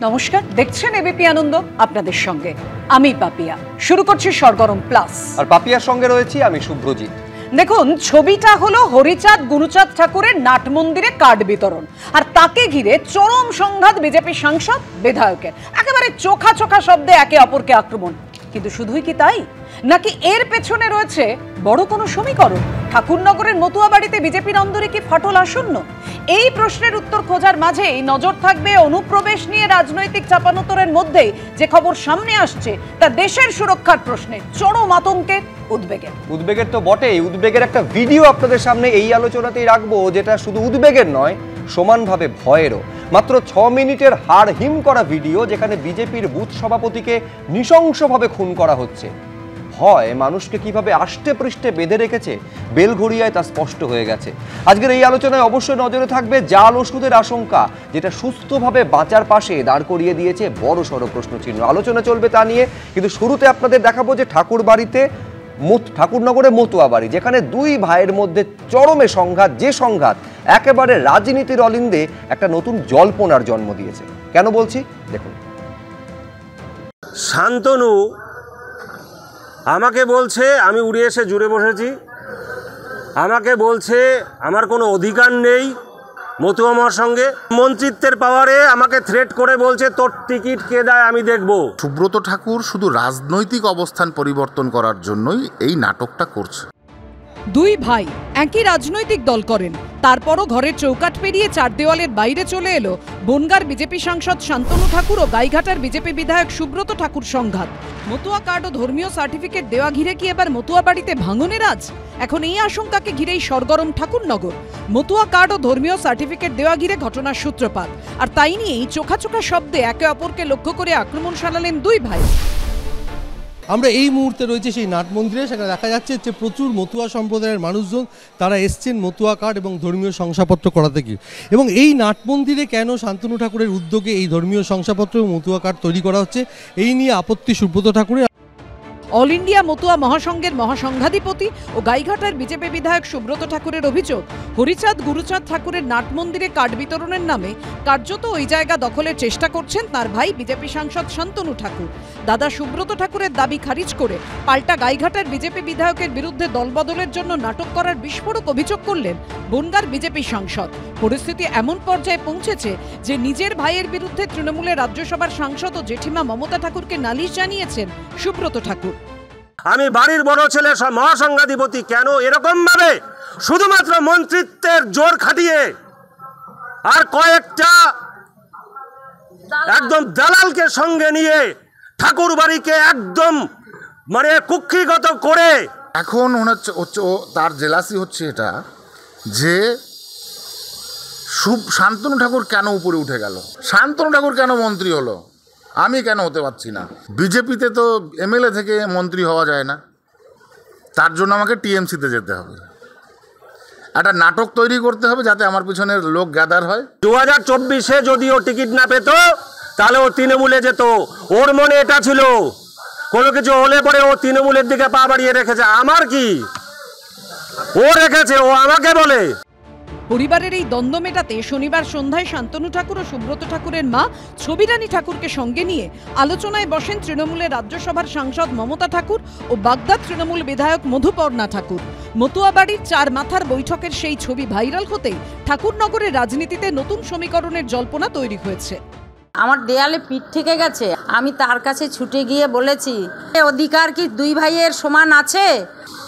নমস্কার, দেখছেন এবিপি আনন্দ, আপনাদের সঙ্গে আমি পাপিয়া। শুরু করছি সরগরম প্লাস, আর পাপিয়ার সঙ্গে রয়েছি আমি শুভ্রজিৎ। দেখুন, ছবিটা হলো হরিচাঁদ গুরুচাঁদ ঠাকুরের নাট মন্দিরে কার্ড বিতরণ, আর তাকে ঘিরে চরম সংঘাত বিজেপি সাংসদ বিধায়কের। একেবারে চোখা চোখা শব্দে একে অপরকে আক্রমণ। কিন্তু শুধুই কি তাই, নাকি এর পেছনে রয়েছে বড় কোনো সমীকরণ? ঠাকুরনগরের মতুয়া বাড়িতে বিজেপির অন্দরে কি ফাটল আসন্ন? এই প্রশ্নের উত্তর খোঁজার মাঝেই নজর থাকবে অনুপ্রবেশ নিয়ে রাজনৈতিক চাপানোতরের মধ্যেই যে খবর সামনে আসছে তা দেশের সুরক্ষার প্রশ্নে চরম আতঙ্কের, উদ্বেগের তো বটেই। উদ্বেগের একটা ভিডিও আপনাদের সামনে এই আলোচনাতেই রাখবো, যেটা শুধু উদ্বেগের নয়, সমানভাবে ভয়েরও। মাত্র 6 মিনিটের হাড় হিম করা ভিডিও, যেখানে বিজেপির বুথ সভাপতিকে নৃশংসভাবে খুন করা হচ্ছে। ভয় মানুষকে কিভাবে আষ্টে পৃষ্ঠে বেঁধে রেখেছে বেলঘড়িয়ায় তা স্পষ্ট হয়ে গেছে। আজকের এই আলোচনায় অবশ্যই নজরে থাকবে জাল ওষুধের আশঙ্কা, যেটা সুস্থভাবে বাঁচার পাশে দাঁড় করিয়ে দিয়েছে বড় সড় প্রশ্নচিহ্ন। আলোচনা চলবে তা নিয়ে, কিন্তু শুরুতে আপনাদের দেখাবো যে ঠাকুরনগরে মতুয়া বাড়ি, যেখানে দুই ভাইয়ের মধ্যে চরমে সংঘাত, যে সংঘাত একেবারে রাজনীতির অলিন্দে একটা নতুন জল্পনার জন্ম দিয়েছে। কেন বলছি দেখুন। শান্তনু আমাকে বলছে আমি উড়ে এসে জুড়ে বসেছি, আমাকে বলছে আমার কোনো অধিকার নেই মতুয়া আমার সঙ্গে। মন্ত্রিত্বের পাওয়ারে আমাকে থ্রেট করে বলছে তোর টিকিট কে দেয় আমি দেখব। সুব্রত ঠাকুর শুধু রাজনৈতিক অবস্থান পরিবর্তন করার জন্যই এই নাটকটা করছে। দুই ভাই একই রাজনৈতিক দল করেন, তারপরও ঘরের চৌকাঠ পেরিয়ে চার দেওয়ালের বাইরে চলে এলো বনগাঁর বিজেপি সাংসদ শান্তনু ঠাকুর ও গাইঘাটার বিজেপি বিধায়ক সুব্রত ঠাকুর সংঘাত। মতুয়া কার্ড ও ধর্মীয় সার্টিফিকেট দেওয়া ঘিরে কি এবার মতুয়া বাড়িতে ভাঙনের আজ? এখন এই আশঙ্কাকে ঘিরেই সরগরম ঠাকুরনগর। মতুয়া কার্ড ও ধর্মীয় সার্টিফিকেট দেওয়া ঘিরে ঘটনার সূত্রপাত, আর তাই নিয়েই চোখা চোখা শব্দে একে অপরকে লক্ষ্য করে আক্রমণ শানালেন দুই ভাই। আমরা এই মুহূর্তে রয়েছে সেই নাট মন্দিরে, সেখানে দেখা যাচ্ছে যে প্রচুর মতুয়া সম্প্রদায়ের মানুষজন তারা এসছেন মতুয়া কার্ড এবং ধর্মীয় শংসাপত্র করাতে গিয়ে। এবং এই নাট মন্দিরে কেন শান্তনু ঠাকুরের উদ্যোগে এই ধর্মীয় শংসাপত্র এবং মতুয়া কার্ড তৈরি করা হচ্ছে, এই নিয়ে আপত্তি সুব্রত ঠাকুরের। অল ইন্ডিয়া মতুয়া মহাসংঘের মহাসংঘাধিপতি ও গাইঘাটার বিজেপি বিধায়ক সুব্রত ঠাকুরের অভিযোগ, হরিচাঁদ গুরুচাঁদ ঠাকুরের নাট মন্দিরে কার্ড বিতরণের নামে কার্যত ওই জায়গা দখলের চেষ্টা করছেন তার ভাই বিজেপি সাংসদ শান্তনু ঠাকুর। দাদা সুব্রত ঠাকুরের দাবি খারিজ করে পাল্টা গাইঘাটার বিজেপি বিধায়কের বিরুদ্ধে দলবদলের জন্য নাটক করার বিস্ফোরক অভিযোগ করলেন বনগাঁর বিজেপি সাংসদ। পরিস্থিতি এমন পর্যায়ে পৌঁছেছে যে নিজের ভাইয়ের বিরুদ্ধে তৃণমূলের রাজ্যসভার সাংসদ ও জেঠিমা মমতা ঠাকুরকে নালিশ জানিয়েছেন সুব্রত ঠাকুর। আমি বাড়ির বড় ছেলে মহাসংঘাধিপতি, কেন এরকম ভাবে শুধুমাত্র মন্ত্রিত্বের জোর খাটিয়ে আর কয়েকটা একদম দালালকে সঙ্গে নিয়ে ঠাকুর বাড়িকে একদম কুক্ষিগত করে এখন তার জেলাসি হচ্ছে এটা যে শান্তনু ঠাকুর কেন উপরে উঠে গেল, শান্তনু ঠাকুর কেন মন্ত্রী হলো, আমি কেন হতে পারছি না। বিজেপিতে তো এমএলএ থেকে মন্ত্রী হওয়া যায় না, তার জন্য আমাকে টিএমসিতে যেতে হবে। একটা নাটক তৈরি করতে হবে যাতে আমার পিছনের লোক গ্যাদার হয়। 2024-এ যদি ও টিকিট না পেত তাহলে ও তৃণমূলে যেত। ওর মনে এটা ছিল, কোনো কিছু হলে পরে ও তৃণমূলের দিকে পা বাড়িয়ে রেখেছে। আমার কি, ও রেখেছে, ও আমাকে বলে। পরিবারের এই দ্বন্দ্ব মেটাতে শনিবার সন্ধ্যায় শান্তনু ঠাকুর ও সুব্রত ঠাকুরের মা ছবিরানী ঠাকুরকে সঙ্গে নিয়ে আলোচনায় বসেন তৃণমূলের রাজ্যসভার সাংসদ মমতা ঠাকুর ও বাগদা তৃণমূল বিধায়ক মধুপর্ণা ঠাকুর। মতুয়া বাড়ির চার মাথার বৈঠকের সেই ছবি ভাইরাল হতেই ঠাকুরনগরের রাজনীতিতে নতুন সমীকরণের জল্পনা তৈরি হয়েছে। আমার দেয়ালে পিঠ থেকে গেছে, আমি তার কাছে ছুটে গিয়ে বলেছি অধিকার কি দুই ভাইয়ের সমান আছে?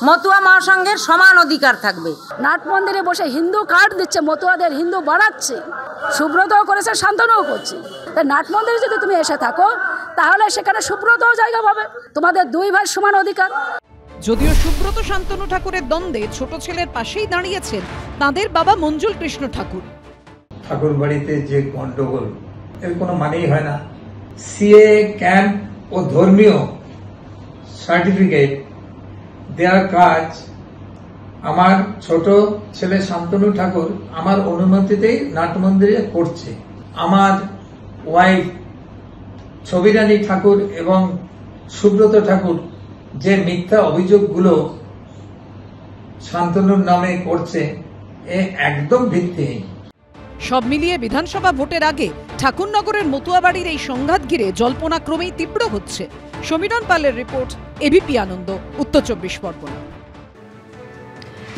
মতুয়া মহাসংঘের সমান অধিকার থাকবে। নাট মন্দিরে বসে হিন্দু কার্ড দিচ্ছে, মতুয়াদের হিন্দু বাড়াচ্ছে, সুব্রতও করেছে, শান্তনুও করছে। নাট মন্দিরে যদি তুমি এসে থাকো তাহলে সেখানে সুব্রতও জায়গা পাবে, তোমাদের দুই ভাই সমান অধিকার। যদিও সুব্রত শান্তনু ঠাকুরের দ্বন্দ্বে ছোট ছেলের পাশেই দাঁড়িয়েছেন তাদের বাবা মঞ্জুল কৃষ্ণ ঠাকুর। ঠাকুর বাড়িতে যে গন্ডগোল, এর কোনো মানেই হয় না। সিএ ক্যাম্প ও ধর্মীয় সার্টিফিকেট দেওয়ার কাজ আমার ছোট ছেলে শান্তনু ঠাকুর আমার অনুমতিতেই নাট মন্দিরে করছে। আমার ওয়াইফ ছবিরানী ঠাকুর এবং সুব্রত ঠাকুর যে মিথ্যা অভিযোগগুলো শান্তনুর নামে করছে, এ একদম ভিত্তিহীন। সব মিলিয়ে বিধানসভা ভোটের আগে ঠাকুরনগরের মতুয়াবাড়ির এই সংঘাত ঘিরে জল্পনা ক্রমেই তীব্র হচ্ছে। সমীরণ পালের রিপোর্ট, এবিপি আনন্দ, উত্তর 24 পরগনা।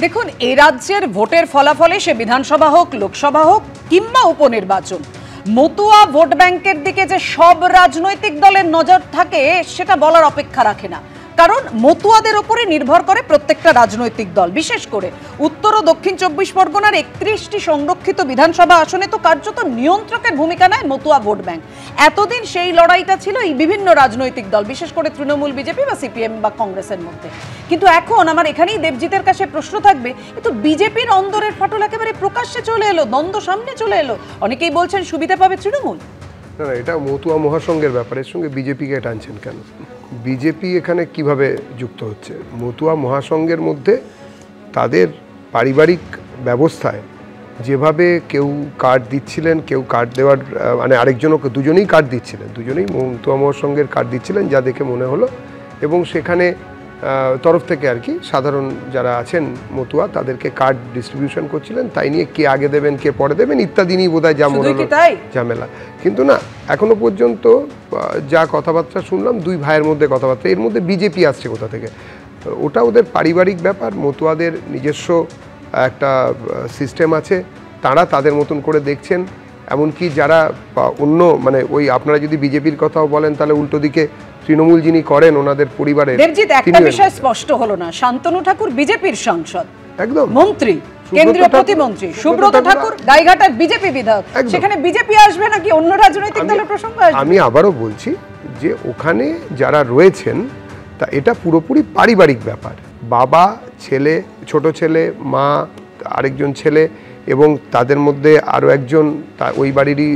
দেখুন, এই রাজ্যের ভোটের ফলাফলে সে বিধানসভা হোক, লোকসভা হোক কিংবা উপনির্বাচন, মতুয়া ভোট ব্যাংকের দিকে যে সব রাজনৈতিক দলের নজর থাকে সেটা বলার অপেক্ষা রাখে না। কারণ মতুয়াদের ওপরে নির্ভর করে প্রত্যেকটা রাজনৈতিক দল। বিশেষ করে উত্তর ও দক্ষিণ 24 পরগনার 31টি সংরক্ষিত বিধানসভা আসনে তো কার্যত নিয়ন্ত্রকের ভূমিকা নেয় মতুয়া ভোট ব্যাংক। এতদিন সেই লড়াইটা ছিল এই বিভিন্ন রাজনৈতিক দল, বিশেষ করে তৃণমূল, বিজেপি বা সিপিএম বা কংগ্রেসের মধ্যে। কিন্তু এখন আমার এখানেই দেবজিতের কাছে প্রশ্ন থাকবে, কিন্তু বিজেপির অন্দরের ফাটল একেবারে প্রকাশ্যে চলে এলো, দ্বন্দ্ব সামনে চলে এলো। অনেকেই বলছেন সুবিধা পাবে তৃণমূল। না, এটা মতুয়া মহাসংঘের ব্যাপারের সঙ্গে বিজেপিকে টানছেন কেন? বিজেপি এখানে কিভাবে যুক্ত হচ্ছে? মতুয়া মহাসংঘের মধ্যে তাদের পারিবারিক ব্যবস্থায় যেভাবে কেউ কার্ড দিচ্ছিলেন, কেউ কার্ড দেওয়ার মানে আরেকজনও, দুজনেই কার্ড দিচ্ছিলেন, দুজনেই মতুয়া মহাসংঘের কার্ড দিচ্ছিলেন যা দেখে মনে হলো, এবং সেখানে তরফ থেকে আর কি সাধারণ যারা আছেন মতুয়া তাদেরকে কার্ড ডিস্ট্রিবিউশন করছিলেন, তাই নিয়ে কে আগে দেবেন কে পরে দেবেন ইত্যাদি নিয়ে বোধহয় যা মনে হলো ঝামেলা। কিন্তু না, এখনো পর্যন্ত যা কথাবার্তা শুনলাম দুই ভাইয়ের মধ্যে কথাবার্তা, এর মধ্যে বিজেপি আসছে কোথা থেকে? ওটা ওদের পারিবারিক ব্যাপার। মতুয়াদের নিজস্ব একটা সিস্টেম আছে, তারা তাদের মতন করে দেখছেন। এমনকি যারা অন্য মানে ওই আপনারা যদি বিজেপির কথাও বলেন তাহলে উল্টো দিকে তৃণমূল যিনি করেন ওনাদের পরিবারের। দেবজিৎ, একটা বিষয় স্পষ্ট হলো না, শান্তনু ঠাকুর বিজেপির সাংসদ, একদম মন্ত্রী, কেন্দ্রীয় প্রতিমন্ত্রী, সুব্রত ঠাকুর গাইঘাটার বিজেপি বিধায়ক, সেখানে বিজেপি আসবে নাকি অন্য রাজনৈতিক দলের প্রসঙ্গ আসবে? আমি আবারও বলছি যে ওখানে যারা রয়েছেন তা এটা পুরোপুরি পারিবারিক ব্যাপার। বাবা, ছেলে, ছোট ছেলে, মা, আরেকজন ছেলে এবং তাদের মধ্যে আরও একজন ওই বাড়িরই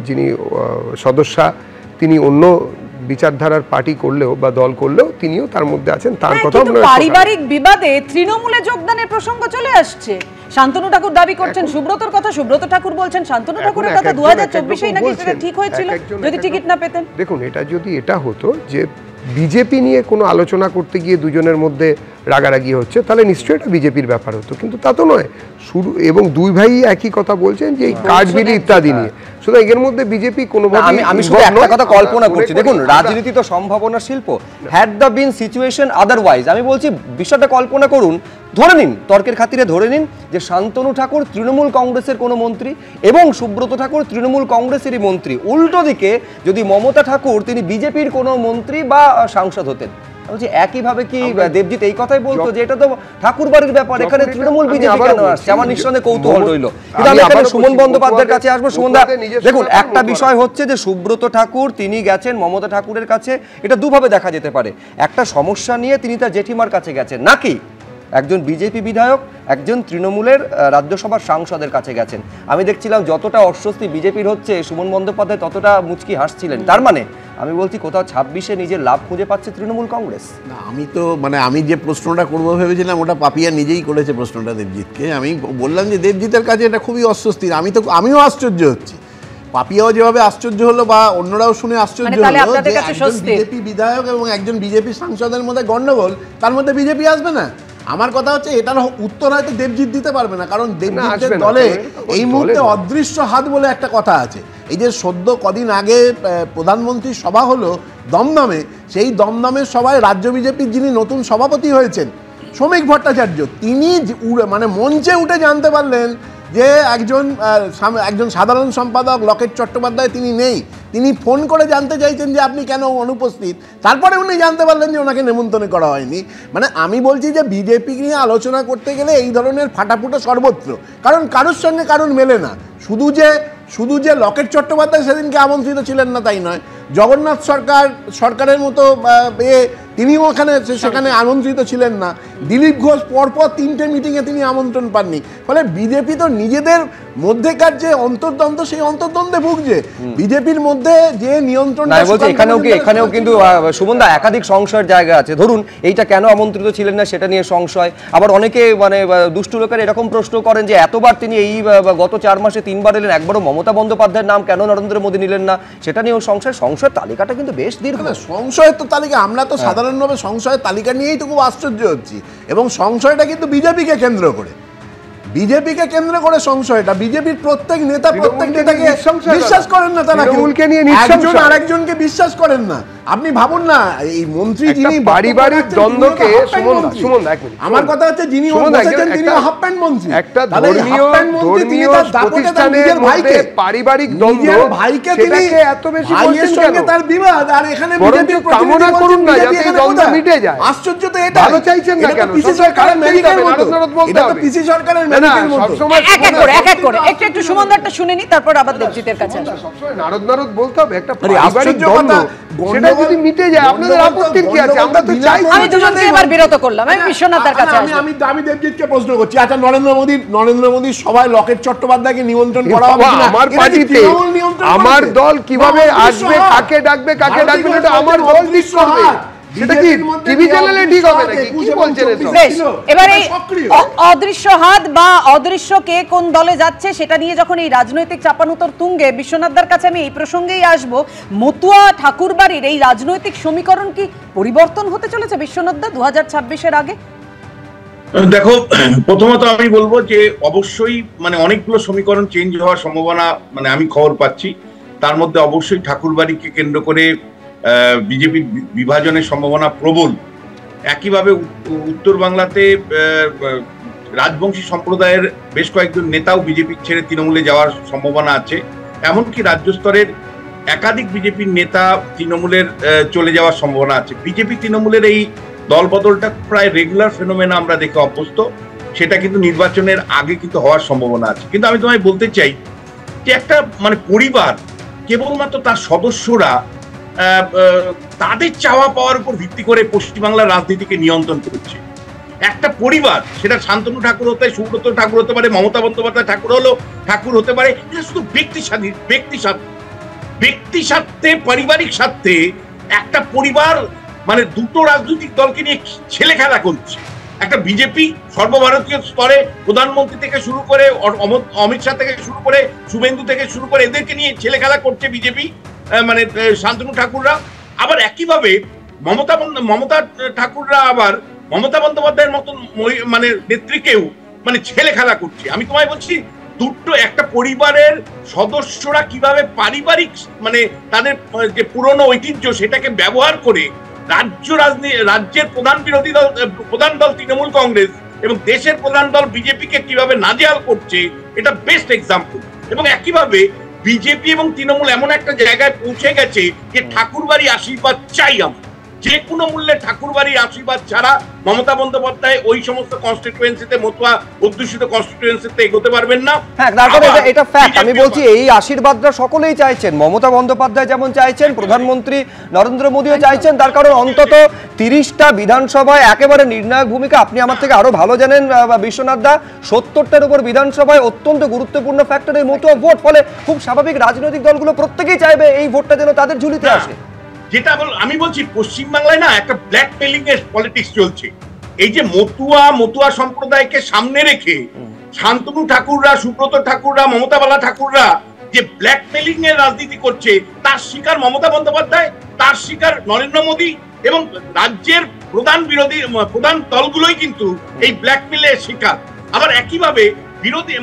যিনি সদস্যা, তিনি অন্য বিচারধারার পার্টি করলেও বা দল করলেও তিনিও তার মধ্যে আছেন। তার কথা পারিবারিক বিবাদে তৃণমূলে যোগদানের প্রসঙ্গ চলে আসছে। শান্তনু ঠাকুর দাবি করছেন সুব্রতর কথা, সুব্রত ঠাকুর বলছেন শান্তনু ঠাকুরের কথা 2024-এই নাকি সেটা ঠিক হয়েছিল যদি টিকিট না পেতেন। দেখুন, এটা যদি এটা হতো যে বিজেপি নিয়ে কোনো আলোচনা করতে গিয়ে দুজনের মধ্যে রাগারাগি হচ্ছে তাহলে নিশ্চয়ই এটা বিজেপির ব্যাপার হতো, কিন্তু তা তো নয়। শুরু এবং দুই ভাই একই কথা বলছেন যে এই কার্ড বিলি ইত্যাদি নিয়ে, সুতরাং এর মধ্যে বিজেপি কোনোভাবে। আমি শুধু একটা কথা কল্পনা করছি, দেখুন রাজনীতি তো সম্ভাবনা শিল্প। Had the been situation otherwise, আমি বলছি বিষয়টা কল্পনা করুন, ধরে নিন, তর্কের খাতিরে ধরে নিন যে শান্তনু ঠাকুর তৃণমূল কংগ্রেসের কোনো মন্ত্রী এবং সুব্রত ঠাকুর তৃণমূল কংগ্রেসেরই মন্ত্রী। উল্টো দিকে যদি মমতা ঠাকুর তিনি বিজেপির কোনো মন্ত্রী বা সাংসদ হতেন, বলছি একইভাবে কি দেবজিৎ এই কথাই বলতো যে এটা তো ঠাকুর বাড়ির ব্যাপার, এখানে তৃণমূল বিজেপি কেন আসছে? আমার নিঃসন্দেহে কৌতূহল রইল। কিন্তু আমি এখানে সুমন বন্দ্যোপাধ্যায়ের কাছে আসবো। সুমনদা, দেখুন একটা বিষয় হচ্ছে যে সুব্রত ঠাকুর তিনি গেছেন মমতা ঠাকুরের কাছে, এটা দুভাবে দেখা যেতে পারে। একটা সমস্যা নিয়ে তিনি তার জেঠিমার কাছে গেছেন, নাকি একজন বিজেপি বিধায়ক একজন তৃণমূলের রাজ্যসভার সাংসদের কাছে গেছেন। আমি দেখছিলাম যতটা অস্বস্তি বিজেপির হচ্ছে সুমন বন্দ্যোপাধ্যায় ততটা মুচকি হাসছিলেন। তার মানে আমি বলছি কোথাও 26-এ নিজের লাভ খুঁজে পাচ্ছে তৃণমূল কংগ্রেস। না, আমি তো মানে আমি যে প্রশ্নটা করবো ভেবেছিলাম ওটা পাপিয়া নিজেই করেছে প্রশ্নটা দেবজিৎকে। আমি বললাম যে দেবজিতের কাছে এটা খুবই অস্বস্তির। আমিও আশ্চর্য হচ্ছি, পাপিয়াও যেভাবে আশ্চর্য হলো বা অন্যরাও শুনে আশ্চর্য হলো যে একজন বিজেপি বিধায়ক এবং একজন বিজেপি সাংসদের মধ্যে গন্ডগোল, তার মধ্যে বিজেপি আসবে না। আমার কথা হচ্ছে এটার উত্তর হয়তো দেবজিৎ দিতে পারবে না, কারণ দেবজিতের দলে এই মুহূর্তে অদৃশ্য হাত বলে একটা কথা আছে। এই যে সদ্য কদিন আগে প্রধানমন্ত্রীর সভা হলো দমদমে, সেই দমদমের সভায় রাজ্য বিজেপির যিনি নতুন সভাপতি হয়েছেন শ্রমিক ভট্টাচার্য, তিনি মানে মঞ্চে উঠে জানতে পারলেন যে একজন সাধারণ সম্পাদক লকেট চট্টোপাধ্যায় তিনি নেই। তিনি ফোন করে জানতে চাইছেন যে আপনি কেন অনুপস্থিত, তারপরে উনি জানতে পারলেন যে ওনাকে নেমন্তন্ন করা হয়নি। মানে আমি বলছি যে বিজেপি নিয়ে আলোচনা করতে গেলে এই ধরনের ফাটাফুটো সর্বত্র, কারণ কারোর সঙ্গে কারণ মেলে না। শুধু যে লকেট চট্টোপাধ্যায় সেদিনকে আমন্ত্রিত ছিলেন না তাই নয়, জগন্নাথ সরকারের মতো তিনিও সেখানে আমন্ত্রিত ছিলেন না। দিলীপ ঘোষ পরপর 3টে মিটিংয়ে তিনি আমন্ত্রণ পাননি। ফলে বিজেপি তো নিজেদের মধ্যেকার যে অন্তর্দ্বন্দ্ব, সেই অন্তর্দ্বন্দ্বে ভুগছে। বিজেপির মধ্যে যে নিয়ন্ত্রণ, এখানেও কিন্তু সুমনদা একাধিক সংশয়ের জায়গা আছে। ধরুন এইটা কেন আমন্ত্রিত ছিলেন না সেটা নিয়ে সংশয়। আবার অনেকে মানে দুষ্টু লোকের এরকম প্রশ্ন করেন যে এতবার তিনি এই গত 4 মাসে 3বার এলেন, একবারও মমতা বন্দ্যোপাধ্যায়ের নাম কেন নরেন্দ্র মোদী নিলেন না, সেটা নিয়েও সংশয়। সংশয়ের তালিকাটা কিন্তু বেশ দীর্ঘ। সংশয়ের তো তালিকা, আমরা তো সাধারণভাবে সংশয়ের তালিকা নিয়েই তো খুব আশ্চর্য হচ্ছি, এবং সংশয়টা কিন্তু বিজেপিকে কেন্দ্র করে। বিজেপিকে কেন্দ্র করে সংশয়টা, বিজেপির প্রত্যেক নেতাকে বিশ্বাস করেন না, তারা একজন আরেকজনকে বিশ্বাস করেন না। আপনি ভাবুন না, এই মন্ত্রী যিনি পারিবারিক দ্বন্দ্বকে, আমার কথা হচ্ছে যিনি বসেছেন তিনি হাফ প্যান্ট মন্ত্রী, একটা ধর্মীয় প্রতিষ্ঠানের মধ্যে পারিবারিক দ্বন্দ্ব, ভাইকে তিনি এত বেশি ভাইয়ের সঙ্গে তার বিবাদ, আর এখানে বিজেপি কামনা করুন না যাতে এই দ্বন্দ্ব মিটে যায়। আশ্চর্য তো এটা, ভালো চাইছেন না কেন? পিসি সরকারের ম্যাজিকের মতো, এটা তো পিসি সরকারের ম্যাজিকের মতো। এক এক করে একটু সুমনদারটা শুনে নি, তারপর আবার দেবজিতের কাছে আসব। সবসময় নারদ বলতে হবে, একটা পারিবারিক দ্বন্দ্ব সেটা যদি মিটে যায় আপনাদের আপত্তির কি আছে? আমরা তো চাই। আমি দুজনকে এবার বিরত করলাম, আমি বিশ্বনাথের কাছে আসব। আমি দেবজিৎকে প্রশ্ন করছি, আচ্ছা নরেন্দ্র মোদীর সভায় লকেট চট্টোপাধ্যায়কে নিমন্ত্রণ করা হবে কিনা? আমার পার্টিতে আমার দল কিভাবে আসবে, কাকে ডাকবে কাকে ডাকবে না, এটা আমার দল ঠিক করবে। সেটা কি টিভি চ্যানেলে ঠিক হবে নাকি? কি বলছেন এসব? এবার এই অদৃশ্য হাত বা অদৃশ্য কে কোন দলে যাচ্ছে সেটা নিয়ে যখন এই রাজনৈতিক চাপানুতর তুঙ্গে, বিশ্বনাথদার কাছে আমি এই প্রসঙ্গেই আসব। মতুয়া ঠাকুরবাড়ির এই রাজনৈতিক সমীকরণ কি পরিবর্তন হতে চলেছে বিশ্বনাথদা 2026-এর আগে? দেখো, প্রথমত আমি বলবো যে অবশ্যই মানে অনেকগুলো সমীকরণ চেঞ্জ হওয়ার সম্ভাবনা মানে আমি খবর পাচ্ছি। তার মধ্যে অবশ্যই ঠাকুরবাড়িকে কেন্দ্র করে বিজেপির বিভাজনের সম্ভাবনা প্রবল। একইভাবে উত্তর বাংলাতে রাজবংশী সম্প্রদায়ের বেশ কয়েকজন নেতাও বিজেপি ছেড়ে তৃণমূলে যাওয়ার সম্ভাবনা আছে। এমনকি রাজ্য স্তরের একাধিক বিজেপির নেতা তৃণমূলের চলে যাওয়ার সম্ভাবনা আছে। বিজেপি তৃণমূলের এই দলবদলটা প্রায় রেগুলার ফেনোমেনা আমরা দেখে অভ্যস্ত, সেটা কিন্তু নির্বাচনের আগে কিন্তু হওয়ার সম্ভাবনা আছে। কিন্তু আমি তোমায় বলতে চাই যে একটা মানে পরিবার কেবলমাত্র তার সদস্যরা তাদের চাওয়া পাওয়ার উপর ভিত্তি করে পশ্চিমবাংলার রাজনীতিকে নিয়ন্ত্রণ করছে। একটা পরিবার, সেটা শান্তনু ঠাকুর হতে পারে, সুব্রত ঠাকুর হতে পারে, মমতা বন্দ্যোপাধ্যায় ঠাকুর হতে পারে, এটা শুধু ব্যক্তি স্বার্থে পারিবারিক স্বার্থে একটা পরিবার মানে দুটো রাজনৈতিক দলকে নিয়ে ছেলে খেলা করছে। একটা বিজেপি সর্বভারতীয় স্তরে প্রধানমন্ত্রী থেকে শুরু করে অমিত শাহ থেকে শুরু করে শুভেন্দু থেকে শুরু করে এদেরকে নিয়ে ছেলে খেলা করছে বিজেপি, মানে শান্তনু ঠাকুররা। আবার একইভাবে মমতা ঠাকুররা আবার মমতা বন্দ্যোপাধ্যায়ের মতন মানে নেত্রীকেও মানে ছেলে খেলা করছে। আমি তোমায় বলছি, দুটো একটা পরিবারের সদস্যরা কিভাবে পারিবারিক মানে তাদের যে পুরনো ঐতিহ্য সেটাকে ব্যবহার করে রাজ্যের প্রধান দল তৃণমূল কংগ্রেস এবং দেশের প্রধান দল বিজেপিকে কিভাবে নাজেহাল করছে, এটা বেস্ট এক্সাম্পল। এবং একইভাবে বিজেপি এবং তৃণমূল এমন একটা জায়গায় পৌঁছে গেছে যে ঠাকুরবাড়ি আশীর্বাদ চাই আমরা, যে কোনো মূল্যে ঠাকুরবাড়ির আশীর্বাদ ছাড়া মমতা বন্দ্যোপাধ্যায় ওই সমস্ত কনস্টিটুয়েন্সিতে, মতুয়া অধ্যুষিত কনস্টিটুয়েন্সিতে এগোতে পারবেন না। হ্যাঁ, তারপরে এটা ফ্যাক্ট। আমি বলছি এই আশীর্বাদটা সকলেই চাইছেন, মমতা বন্দ্যোপাধ্যায় যেমন চাইছেন, প্রধানমন্ত্রী নরেন্দ্র মোদীও চাইছেন। তার কারণ অন্তত 30টা বিধানসভায় একেবারে নির্ণায়ক ভূমিকা, আপনি আমার থেকে আরো ভালো জানেন বিশ্বনাথ দা, 70টার উপর বিধানসভায় অত্যন্ত গুরুত্বপূর্ণ ফ্যাক্টর এই মতুয়া ভোট। ফলে খুব স্বাভাবিক রাজনৈতিক দলগুলো প্রত্যেকেই চাইবে এই ভোটটা যেন তাদের ঝুলিতে আসে। যেটা আমি বলছি, পশ্চিমবাংলায় না একটা ব্ল্যাকমেইলিং এর পলিটিক্স চলছে। এই যে মতুয়া সম্প্রদায়কে সামনে রেখে শান্তনু ঠাকুররা, সুব্রত ঠাকুররা, মমতা বালা ঠাকুররা যে ব্ল্যাকমেইলিং এর রাজনীতি করছে, তার শিকার মমতা বন্দ্যোপাধ্যায়, তার শিকার নরেন্দ্র মোদী এবং রাজ্যের প্রধান দলগুলোই কিন্তু এই ব্ল্যাকমেইলের শিকার। আবার একইভাবে বিরোধী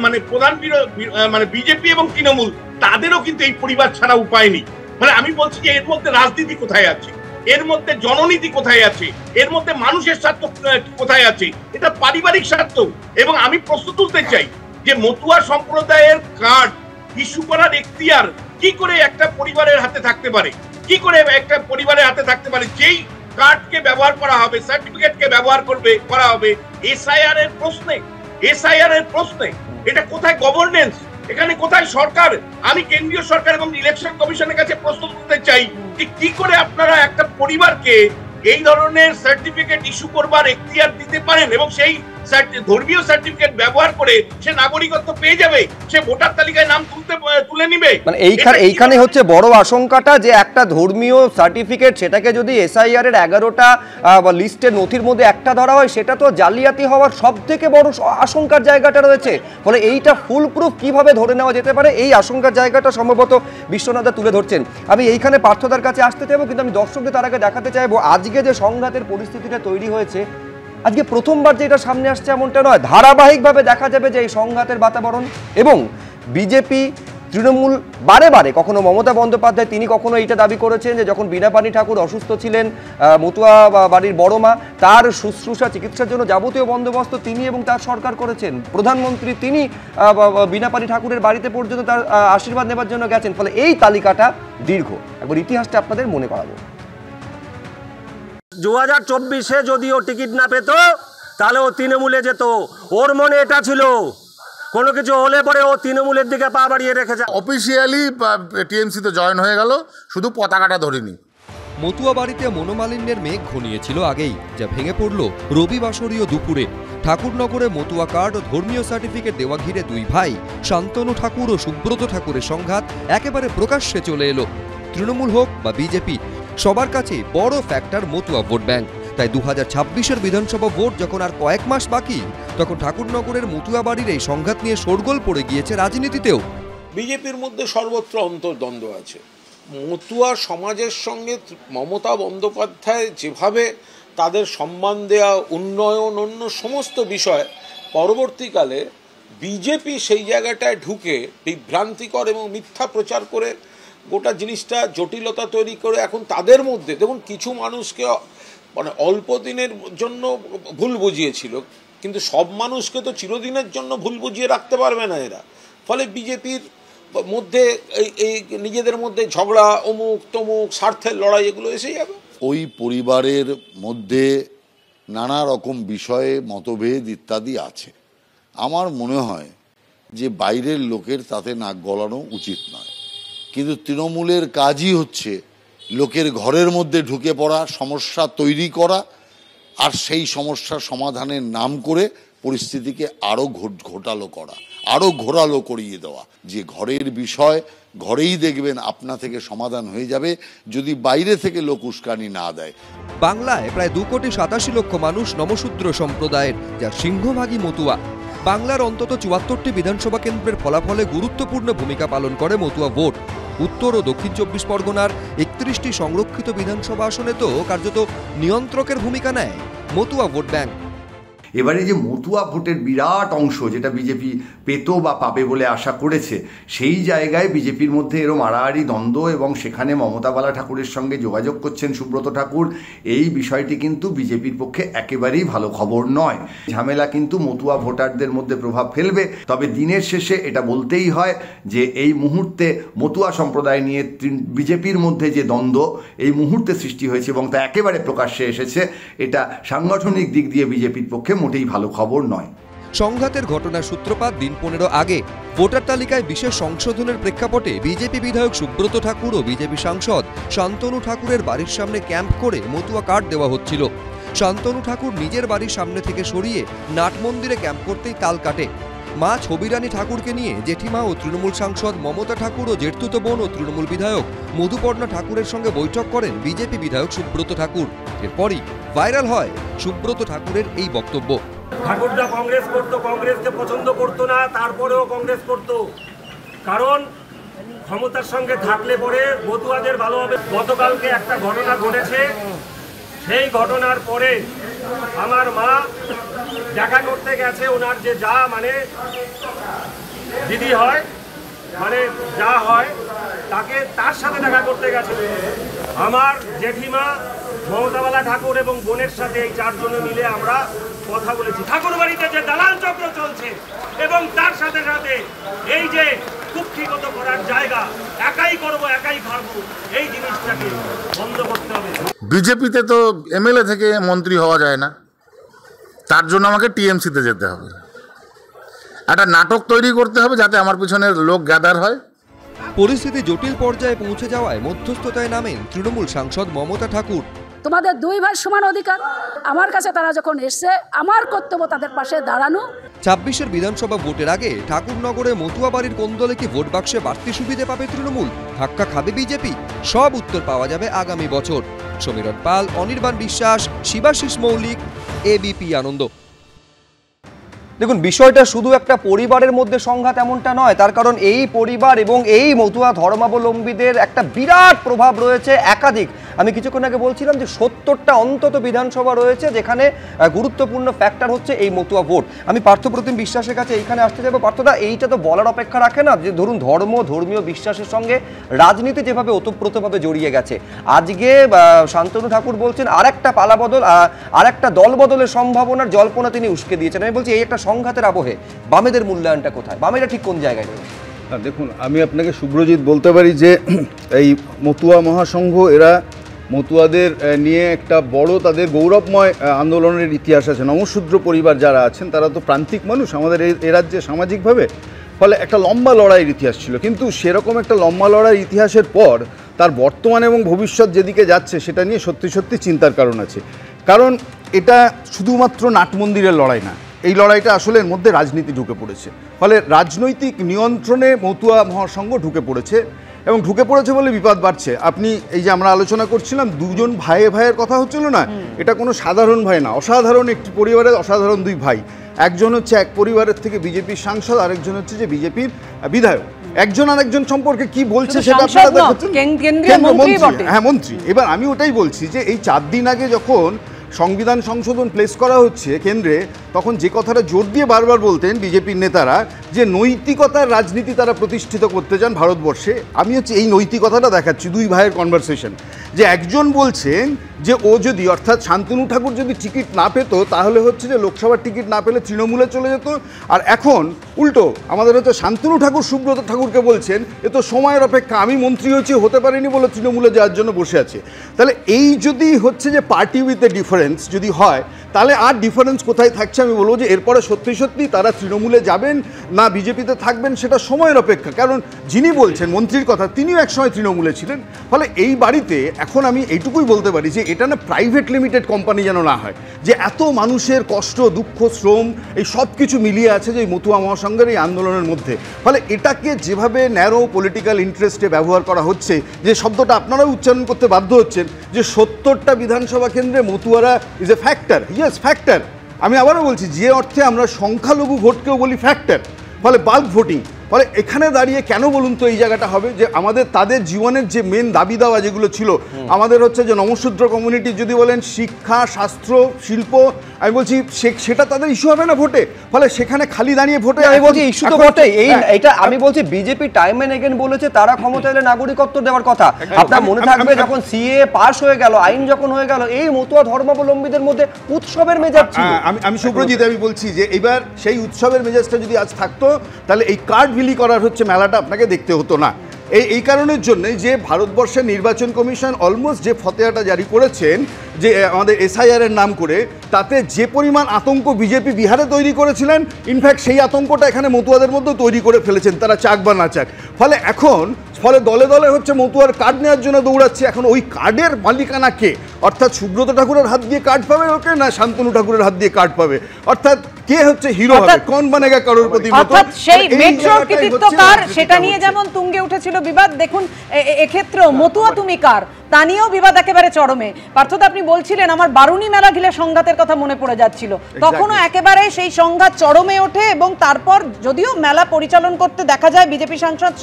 মানে বিজেপি এবং তৃণমূল, তাদেরও কিন্তু এই পরিবার ছাড়া উপায় নেই। মানে আমি বলছি যে এর মধ্যে রাজনীতি কোথায় আছে, এর মধ্যে জননীতি কোথায় আছে, এর মধ্যে মানুষের স্বার্থ কোথায় আছে, এটা পারিবারিক স্বার্থ। এবং আমি প্রশ্ন তুলতে চাই যে মতুয়া সম্প্রদায়ের কার্ড ইস্যু করার এখতিয়ার কি করে একটা পরিবারের হাতে থাকতে পারে, কি করে একটা পরিবারের হাতে থাকতে পারে? যেই কার্ডকে ব্যবহার করা হবে, সার্টিফিকেটকে ব্যবহার করা হবে এসআইআর এর প্রশ্নে, এটা কোথায় গভর্নেন্স, এখানে কোথায় সরকার? আমি কেন্দ্রীয় সরকার এবং ইলেকশন কমিশনের কাছে প্রশ্ন তুলতে চাই যে কি করে আপনারা একটা পরিবারকে এই ধরনের সার্টিফিকেট ইস্যু করবার এখতিয়ার দিতে পারেন এবং সেই ধর্মীয় সার্টিফিকেট ব্যবহার করে সে নাগরিকত্ব পেয়ে যাবে, সে ভোটার তালিকায় নাম তুলে নিবে। মানে এইখানে হচ্ছে বড় আশঙ্কাটা যে একটা ধর্মীয় সার্টিফিকেট, সেটাকে যদি এসআইআর এর 11টা লিস্টের নথির মধ্যে একটা ধরা হয়, সেটা তো জালিয়াতি হওয়ার সব থেকে বড় আশঙ্কার জায়গাটা রয়েছে। ফলে এইটা ফুল প্রুফ কিভাবে ধরে নেওয়া যেতে পারে, এই আশঙ্কার জায়গাটা সম্ভবত বিশ্বনাথদা তুলে ধরছেন। আমি এইখানে পার্থদার কাছে আসতে চাইবো, কিন্তু আমি দর্শকদের তার আগে দেখাতে চাইবো আজকে যে সংঘাতের পরিস্থিতিটা তৈরি হয়েছে, আজকে প্রথমবার যে এটা সামনে আসছে এমনটা নয়, ধারাবাহিকভাবে দেখা যাবে যে এই সংঘাতের বাতাবরণ এবং বিজেপি তৃণমূল বারে বারে, কখনো মমতা বন্দ্যোপাধ্যায় তিনি কখনো এইটা দাবি করেছেন যে যখন বীণাপানি ঠাকুর অসুস্থ ছিলেন, মতুয়া বাড়ির বড় মা, তার শুশ্রূষা চিকিৎসার জন্য যাবতীয় বন্দোবস্ত তিনি এবং তার সরকার করেছেন। প্রধানমন্ত্রী তিনি বীণাপানি ঠাকুরের বাড়িতে পর্যন্ত তার আশীর্বাদ নেবার জন্য গেছেন। ফলে এই তালিকাটা দীর্ঘ। একবার ইতিহাসটা আপনাদের মনে করাবো। 2024-এ যদি ও টিকিট না পেত তাহলে ও তৃণমূলে যেত। ওর মনে এটা ছিল কোনো কিছু হলে পরে ও তৃণমূলের দিকে পা বাড়িয়ে রেখেছে। অফিসিয়ালি টিএমসিতে জয়েন হয়ে গেল, শুধু পতাকাটা ধরিনি। মতুয়া বাড়িতে মনোমালিন্যের মেঘ ঘনিয়েছিল আগেই, যা ভেঙে পড়ল রবিবাসরীয় দুপুরে। ঠাকুরনগরে মতুয়া কার্ড ও ধর্মীয় সার্টিফিকেট দেওয়া ঘিরে দুই ভাই শান্তনু ঠাকুর ও সুব্রত ঠাকুরের সংঘাত একেবারে প্রকাশ্যে চলে এলো। তৃণমূল হোক বা বিজেপি, সবার কাছে বড় ফ্যাক্টর মতুয়া ভোট ব্যাংক। তাই 2026-এর বিধানসভা ভোট যখন আর কয়েক মাস বাকি, তখন ঠাকুরনগরের মতুয়া বাড়ির এই সংঘাত নিয়ে শোরগোল পড়ে গিয়েছে রাজনীতিতেও। বিজেপির মধ্যে সর্বত্র অন্তর্দ্বন্দ্ব আছে। মতুয়া সমাজের সঙ্গে মমতা বন্দ্যোপাধ্যায় যেভাবে তাদের সম্মান দেওয়া, উন্নয়ন, অন্য সমস্ত বিষয়, পরবর্তীকালে বিজেপি সেই জায়গাটায় ঢুকে বিভ্রান্তিকর এবং মিথ্যা প্রচার করে গোটা জিনিসটা জটিলতা তৈরি করে এখন তাদের মধ্যে, দেখুন, কিছু মানুষকে মানে অল্প দিনের জন্য ভুল বুঝিয়েছিল, কিন্তু সব মানুষকে তো চিরদিনের জন্য ভুল বুঝিয়ে রাখতে পারবে না এরা। ফলে বিজেপির মধ্যে এই নিজেদের মধ্যে ঝগড়া, অমুক তমুক, স্বার্থের লড়াই, এগুলো এসে যাবে। ওই পরিবারের মধ্যে নানা রকম বিষয়ে মতভেদ ইত্যাদি আছে। আমার মনে হয় যে বাইরের লোকের তাতে নাক গলানো উচিত নয়, কিন্তু তৃণমূলের কাজই হচ্ছে লোকের ঘরের মধ্যে ঢুকে পড়া, সমস্যা তৈরি করা, আর সেই সমস্যার সমাধানের নাম করে পরিস্থিতিকে আরও ঘোটালো করা, আরও ঘোরালো করিয়ে দেওয়া। যে ঘরের বিষয় ঘরেই দেখবেন আপনা থেকে সমাধান হয়ে যাবে যদি বাইরে থেকে লোক উস্কানি না দেয়। বাংলায় প্রায় 2,87,00,000 মানুষ নমশূদ্র সম্প্রদায়ের, যার সিংহভাগই মতুয়া। বাংলার অন্তত 74টি বিধানসভা কেন্দ্রের ফলাফলে গুরুত্বপূর্ণ ভূমিকা পালন করে মতুয়া ভোট। উত্তর ও দক্ষিণ 24 পরগনার 31টি সংরক্ষিত বিধানসভা আসনে তো কার্যত নিয়ন্ত্রকের ভূমিকা নেয় মতুয়া ভোট ব্যাংক। এবারে যে মতুয়া ভোটের বিরাট অংশ যেটা বিজেপি পেত বা পাবে বলে আশা করেছে, সেই জায়গায় বিজেপির মধ্যে এরম আড়াআড়ি দ্বন্দ্ব এবং সেখানে মমতা বালা ঠাকুরের সঙ্গে যোগাযোগ করছেন সুব্রত ঠাকুর, এই বিষয়টি কিন্তু বিজেপির পক্ষে একেবারেই ভালো খবর নয়। ঝামেলা কিন্তু মতুয়া ভোটারদের মধ্যে প্রভাব ফেলবে। তবে দিনের শেষে এটা বলতেই হয় যে এই মুহূর্তে মতুয়া সম্প্রদায় নিয়ে বিজেপির মধ্যে যে দ্বন্দ্ব এই মুহূর্তে সৃষ্টি হয়েছে এবং তা একেবারে প্রকাশ্যে এসেছে, এটা সাংগঠনিক দিক দিয়ে বিজেপির পক্ষে মোটেই ভালো খবর নয়। সংঘাতের ঘটনার সূত্রপাত দিন 15 আগে। ভোটার তালিকায় বিশেষ সংশোধনের প্রেক্ষাপটে বিজেপি বিধায়ক সুব্রত ঠাকুর ও বিজেপি সাংসদ শান্তনু ঠাকুরের বাড়ির সামনে ক্যাম্প করে মতুয়া কার্ড দেওয়া হচ্ছিল। শান্তনু ঠাকুর নিজের বাড়ির সামনে থেকে সরিয়ে নাট মন্দিরে ক্যাম্প করতেই তাল কাটে। মা ছবিরানী ঠাকুরকে নিয়ে জেঠিমা ও তৃণমূল সাংসদ মমতা ঠাকুর ও জেঠতুতো বোন ও তৃণমূল বিধায়ক মধুপর্ণা ঠাকুরের সঙ্গে বৈঠক করেন বিজেপি বিধায়ক সুব্রত ঠাকুর। এরপরই ভাইরাল হয় সুব্রত ঠাকুরের এই বক্তব্য। ঠাকুরদা কংগ্রেস করতো, কংগ্রেসকে পছন্দ করতো না, তারপরেও কংগ্রেস করতো, কারণ ক্ষমতার সঙ্গে থাকলে পরে মতুয়াদের ভালো হবে। গতকালকে একটা ঘটনা ঘটেছে, সেই ঘটনার পরে আমার মা দেখা করতে গেছে, ওনার যে যা মানে দিদি হয়, মানে যা হয় তাকে, তার সাথে দেখা করতে গেছে। আমার জেঠিমা মমতাবালা ঠাকুর এবং বোনের সাথে এই 4 জনে মিলে আমরা কথা বলেছি। ঠাকুর বাড়িতে যে দালাল চক্র চলছে এবং তার সাথে সাথে এই যে কুক্ষিগত করার জায়গা, একাই করব একাই খাবো, এই জিনিসটাকে বন্ধ করতে হবে। বিজেপিতে তো এমএলএ থেকে মন্ত্রী হওয়া যায় না, তার জন্য আমাকে টিএমসিতে যেতে হবে। একটা নাটক তৈরি করতে হবে যাতে আমার পিছনের লোক গ্যাদার হয়। পরিস্থিতি জটিল পর্যায়ে পৌঁছে যাওয়ায় মধ্যস্থতায় নামেন তৃণমূল সাংসদ মমতা ঠাকুর। তোমাদের 2 ভাই সমান অধিকার। আমার কাছে তারা যখন এসছে, আমার কর্তব্য তাদের পাশে দাঁড়ানো। 26-এর বিধানসভা ভোটের আগে ঠাকুরনগরে মতুয়া বাড়ির কোন দলে কি ভোট বাক্সে বাড়তি সুবিধে পাবে তৃণমূল, ধাক্কা খাবে বিজেপি, সব উত্তর পাওয়া যাবে আগামী বছর। সমীরণ পাল, অনির্বাণ বিশ্বাস, শিবাশিস মৌলিক, এবিপি আনন্দ। দেখুন, বিষয়টা শুধু একটা পরিবারের মধ্যে সংঘাত এমনটা নয়, তার কারণ এই পরিবার এবং এই মতুয়া ধর্মাবলম্বীদের একটা বিরাট প্রভাব রয়েছে একাধিক আমি কিছুক্ষণ আগে বলছিলাম যে 70টা অন্তত বিধানসভা রয়েছে যেখানে গুরুত্বপূর্ণ ফ্যাক্টর হচ্ছে এই মতুয়া ভোট। আমি পার্থপ্রতিম বিশ্বাসের কাছে এইখানে আসতে যাবো। পার্থদা, এইটা তো বলার অপেক্ষা রাখে না যে ধরুন ধর্মীয় বিশ্বাসের সঙ্গে রাজনীতি যেভাবে ওতপ্রোতভাবে জড়িয়ে গেছে, আজকে শান্তনু ঠাকুর বলছেন আরেকটা পালাবদল, আরেকটা দল বদলের সম্ভাবনার জল্পনা তিনি উস্কে দিয়েছেন। আমি বলছি এই একটা সংঘাতের আবহে বামেদের মূল্যায়নটা কোথায়, বামেরা ঠিক কোন জায়গায় রয়েছে? দেখুন, আমি আপনাকে শুভ্রজিৎ বলতে পারি যে এই মতুয়া মহাসংঘ এরা মতুয়াদের নিয়ে একটা বড় তাদের গৌরবময় আন্দোলনের ইতিহাস আছে। নমশূদ্র পরিবার যারা আছেন তারা তো প্রান্তিক মানুষ আমাদের এই রাজ্যে সামাজিকভাবে, ফলে একটা লম্বা লড়াইয়ের ইতিহাস ছিল। কিন্তু সেরকম একটা লম্বা লড়াইয়ের ইতিহাসের পর তার বর্তমান এবং ভবিষ্যৎ যেদিকে যাচ্ছে সেটা নিয়ে সত্যি সত্যি চিন্তার কারণ আছে। কারণ এটা শুধুমাত্র নাট মন্দিরের লড়াই না, এই লড়াইটা আসলে এর মধ্যে রাজনীতি ঢুকে পড়েছে। ফলে রাজনৈতিক নিয়ন্ত্রণে মতুয়া মহাসংঘ ঢুকে পড়েছে, এবং ঢুকে পড়েছে বলে বিপদ বাড়ছে। আপনি এই যে আমরা আলোচনা করছিলাম দুজন ভাইয়ের কথা হচ্ছিল না, এটা কোনো সাধারণ ভাই না, অসাধারণ একটি পরিবারের অসাধারণ দুই ভাই। একজন হচ্ছে এক পরিবারের থেকে বিজেপির সাংসদ, আরেকজন হচ্ছে যে বিজেপির বিধায়ক। একজন আরেকজন সম্পর্কে কি বলছে সেটা আপনারা দেখছেন, হ্যাঁ মন্ত্রী। এবার আমি ওটাই বলছি যে এই 4 দিন আগে যখন সংবিধান সংশোধন প্লেস করা হচ্ছে কেন্দ্রে, তখন যে কথাটা জোর দিয়ে বারবার বলতেন বিজেপির নেতারা যে নৈতিকতার রাজনীতি তারা প্রতিষ্ঠিত করতে চান ভারতবর্ষে। আমি হচ্ছে এই নৈতিকতাটা দেখাচ্ছি দুই ভাইয়ের কনভারসেশন, যে একজন বলছেন যে ও যদি, অর্থাৎ শান্তনু ঠাকুর যদি টিকিট না পেত তাহলে হচ্ছে যে লোকসভার টিকিট না পেলে তৃণমূলে চলে যেত। আর এখন উল্টো আমাদের হচ্ছে শান্তনু ঠাকুর সুব্রত ঠাকুরকে বলছেন এ তো সময়ের অপেক্ষা, আমি মন্ত্রী হয়েছি হতে পারিনি বলে তৃণমূলে যাওয়ার জন্য বসে আছে। তাহলে এই যদি হচ্ছে যে পার্টি উইথ এ ডিফারেন্স যদি হয়, তাহলে আর ডিফারেন্স কোথায় থাকছে? আমি বলবো যে এরপরে সত্যি সত্যি তারা তৃণমূলে যাবেন না বিজেপিতে থাকবেন সেটা সময়ের অপেক্ষা। কারণ যিনি বলছেন মন্ত্রীর কথা তিনিও একসময় তৃণমূলে ছিলেন। ফলে এই বাড়িতে এখন আমি এইটুকুই বলতে পারি যে এটা না প্রাইভেট লিমিটেড কোম্পানি যেন না হয়, যে এত মানুষের কষ্ট দুঃখ শ্রম এই সব কিছু মিলিয়ে আছে যে এই মতুয়া মহাসংঘের এই আন্দোলনের মধ্যে। ফলে এটাকে যেভাবে ন্যারো পলিটিক্যাল ইন্টারেস্টে ব্যবহার করা হচ্ছে, যে শব্দটা আপনারাও উচ্চারণ করতে বাধ্য হচ্ছেন যে 70টা বিধানসভা কেন্দ্রে মতুয়ারা is a factor. Yes factor, আমি আবারও বলছি যে অর্থে আমরা সংখ্যালঘু ভোটকেও বলি ফ্যাক্টর, ফলে বাল্ক ভোটিং। ফলে এখানে দাঁড়িয়ে কেন বলুন তো এই জায়গাটা হবে যে আমাদের তাদের জীবনের যে মেন দাবি দাওয়া যেগুলো ছিল আমাদের হচ্ছে যে নমশূদ্র কমিউনিটি যদি বলেন শিক্ষা শাস্ত্র শিল্প, আমি বলছি সেটা তাদের ইস্যু হবে না ভোটে। ফলে সেখানে খালি দাঁড়িয়ে ভোটে আমি বলছি ইস্যু তো বটে, এইটা আমি বলছি বিজেপি টাইম এন্ড এগেন বলেছে তারা ক্ষমতা এলে নাগরিকত্ব দেওয়ার কথা। আপনার মনে থাকবে যখন সিএ পাস হয়ে গেল, আইন যখন হয়ে গেল, এই মতুয়া ধর্মাবলম্বীদের মধ্যে উৎসবের মেজাজ ছিল। আমি শুভ্রজিৎ আমি বলছি যে এবার সেই উৎসবের মেজাজটা যদি আজ থাকতো তাহলে এই কার্ড বিলি করার হচ্ছে মেলাটা আপনাকে দেখতে হতো না। এই কারণের জন্য যে ভারতবর্ষের নির্বাচন কমিশন অলমোস্ট যে ফতেয়াটা জারি করেছেন যে আমাদের এসআইআর এর নাম করে, তাতে যে পরিমাণ আতঙ্ক বিজেপি বিহারে তৈরি করেছিলেন, ইনফ্যাক্ট সেই আতঙ্কটা এখানে মতুয়াদের মধ্যে তৈরি করে ফেলেছেন, তারা চাক বা না চাক। ফলে দলে দলে হচ্ছে মতুয়ার কার্ড নেওয়ার জন্য দৌড়াচ্ছে। এখন ওই কার্ডের মালিকানা কে? অর্থাৎ সুব্রত ঠাকুরের হাত দিয়ে কার্ড পাবে ওকে, না শান্তনু ঠাকুরের হাত দিয়ে কার্ড পাবে? অর্থাৎ কে হচ্ছে হিরো হবে, কোন বানেগা করোড়পতি মতো? অর্থাৎ সেই মেট্রোর কৃতিত্ব কার সেটা নিয়ে যেমন তুঙ্গে উঠেছিল বিবাদ, দেখুন এক্ষেত্রেও মতুয়া তুমি কার তা নিয়েও বিবাদ একেবারে চরমে। পার্থদা আপনি বলছিলেন আমার বারুণী মেলা ঘিরে সংঘাতের কথা মনে পড়ে যাচ্ছিল, তখনও একেবারে সেই সংঘাত চরমে ওঠে এবং তারপর যদিও মেলা পরিচালন করতে দেখা যায় বিজেপি সাংসদ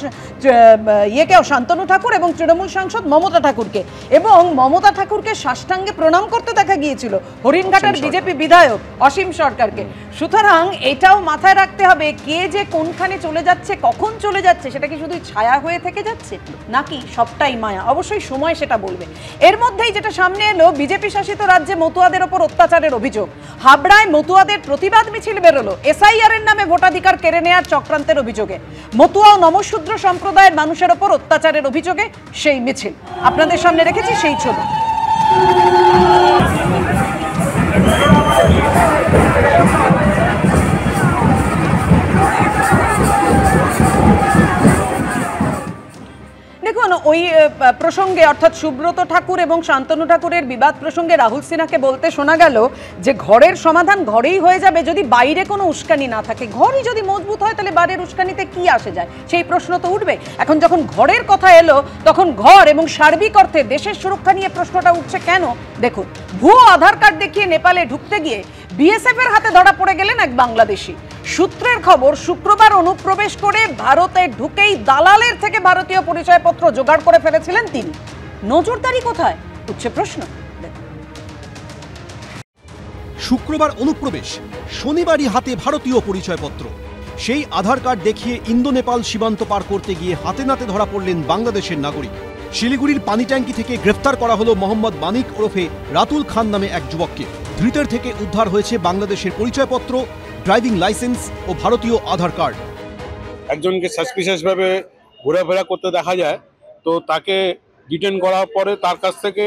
ইয়েকেও শান্তনু ঠাকুর এবং তৃণমূল সাংসদ মমতা ঠাকুরকে, এবং মমতা ঠাকুরকে সাষ্টাঙ্গে প্রণাম করতে দেখা গিয়েছিল হরিণঘাটার বিজেপি বিধায়ক অসীম সরকারকে। সুতরাং এটাও মাথায় রাখতে হবে কে যে কোনখানে চলে যাচ্ছে, কখন চলে যাচ্ছে, সেটা কি শুধু ছায়া হয়ে থেকে যাচ্ছে নাকি সবটাই মায়া? অবশ্যই সময় সেটা বলবে। এর মধ্যেই যেটা সামনে এলো, বিজেপি শাসিত রাজ্যে মতুয়াদের ওপর অত্যাচারের অভিযোগ। হাবড়ায় মতুয়াদের প্রতিবাদ মিছিল বেরোলো এসআইআর এর নামে ভোটাধিকার কেড়ে নেওয়ার চক্রান্তের অভিযোগে। মতুয়া ও নমশূদ্র সম্প্রদায়ের মানুষের ওপর অত্যাচারের অভিযোগে সেই মিছিল আপনাদের সামনে রেখেছি সেই ছবি। দেখুন ওই প্রসঙ্গে অর্থাৎ সুব্রত ঠাকুর এবং শান্তনু ঠাকুরের বিবাদ প্রসঙ্গে রাহুল সিনহাকে বলতে শোনা গেল যে ঘরের সমাধান ঘরেই হয়ে যাবে যদি বাইরে কোনো উস্কানি না থাকে। ঘরই যদি মজবুত হয় তাহলে বাইরের উস্কানিতে কি আসে যায়, সেই প্রশ্ন তো উঠবে। এখন যখন ঘরের কথা এলো তখন ঘর এবং সার্বিক অর্থে দেশের সুরক্ষা নিয়ে প্রশ্নটা উঠছে কেন। দেখুন, ভুয়ো আধার কার্ড দেখিয়ে নেপালে ঢুকতে গিয়ে বিএসএফ এর হাতে ধরা পড়ে গেলেন এক বাংলাদেশি। সূত্রের খবর শুক্রবার অনুপ্রবেশ করে ভারতে ঢুকেই দালালের থেকে ভারতীয় পরিচয়পত্র জোগাড় করে ফেলেছিলেন তিনি। নজরদারি কোথায়? উঠছে প্রশ্ন। শুক্রবার অনুপ্রবেশ, শনিবারই হাতে ভারতীয় পরিচয়পত্র। সেই আধার কার্ড দেখিয়ে ইন্দো নেপাল সীমান্ত পার করতে গিয়ে হাতে নাতে ধরা পড়লেন বাংলাদেশের নাগরিক। শিলিগুড়ির পানি ট্যাঙ্কি থেকে গ্রেফতার করা হলো মোহাম্মদ মানিক ওরফে রাতুল খান নামে এক যুবককে। ধৃতের থেকে উদ্ধার হয়েছে বাংলাদেশের পরিচয়পত্র, ড্রাইভিং লাইসেন্স ও ভারতীয় আধার কার্ড। একজনকে সাসপিশিয়াস ভাবে ঘোরাফেরা করতে দেখা যায়, তো তাকে ডিটেন করার পরে তার কাছ থেকে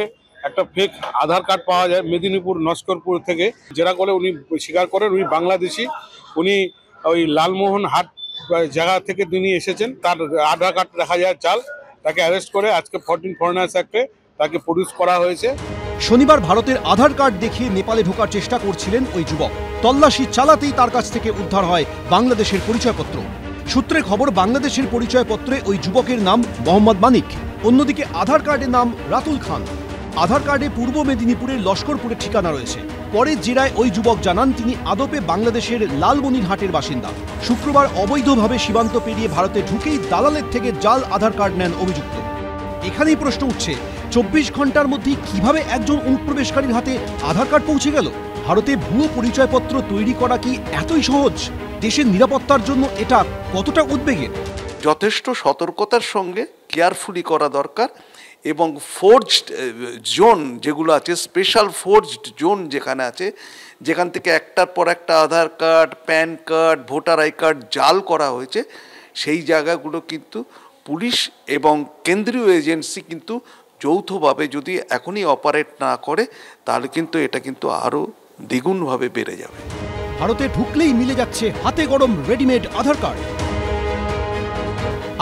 একটা ফেক আধার কার্ড পাওয়া যায় মেদিনীপুর নস্করপুর থেকে, যেটা করে উনি স্বীকার করেন উনি বাংলাদেশি। উনি ওই লালমোহন হাট জায়গা থেকে তিনি এসেছেন, তার আধার কার্ড দেখা যায় চাল। তাকে অ্যারেস্ট করে আজকে 14 ফরেনার্স অ্যাক্টে তাকে প্রডিউস করা হয়েছে। শনিবার ভারতের আধার কার্ড দেখিয়ে নেপালে ঢোকার চেষ্টা করছিলেন ওই যুবক। তল্লাশি চালাতেই তার কাছ থেকে উদ্ধার হয় বাংলাদেশের পরিচয়পত্র। সূত্রের খবর, বাংলাদেশের পরিচয়পত্রে ওই যুবকের নাম মোহাম্মদ মানিক, অন্যদিকে আধার কার্ডের নাম রাতুল খান। আধার কার্ডে পূর্ব মেদিনীপুরের লস্করপুরের ঠিকানা রয়েছে। পরে জেরায় ওই যুবক জানান তিনি আদপে বাংলাদেশের লালমনিরহাটের বাসিন্দা। শুক্রবার অবৈধভাবে সীমান্ত পেরিয়ে ভারতে ঢুকেই দালালের থেকে জাল আধার কার্ড নেন অভিযুক্ত। এখানেই প্রশ্ন উঠছে, 24 ঘন্টার মধ্যেই কিভাবে একজন অনুপ্রবেশকারীর হাতে আধার কার্ড পৌঁছে গেল? ভারতে ভুয়ো পরিচয়পত্র তৈরি করা কি এতই সহজ? দেশের নিরাপত্তার জন্য এটা কতটা উদ্বেগের? যথেষ্ট সতর্কতার সঙ্গে কেয়ারফুলি করা দরকার, এবং ফোর্জড জোন যেগুলো আছে, স্পেশাল ফোর্জড জোন যেখানে আছে, যেখান থেকে একটার পর একটা Aadhaar card, PAN card, voter I card জাল করা হয়েছে, সেই জায়গাগুলো কিন্তু পুলিশ এবং কেন্দ্রীয় এজেন্সি কিন্তু যৌথভাবে যদি এখনই অপারেট না করে, তাহলে কিন্তু এটা কিন্তু আরও দ্বিগুণভাবে বেড়ে যাবে। ভারতে ঢুকলেই মিলে যাচ্ছে হাতে গরম রেডিমেড আধার কার্ড,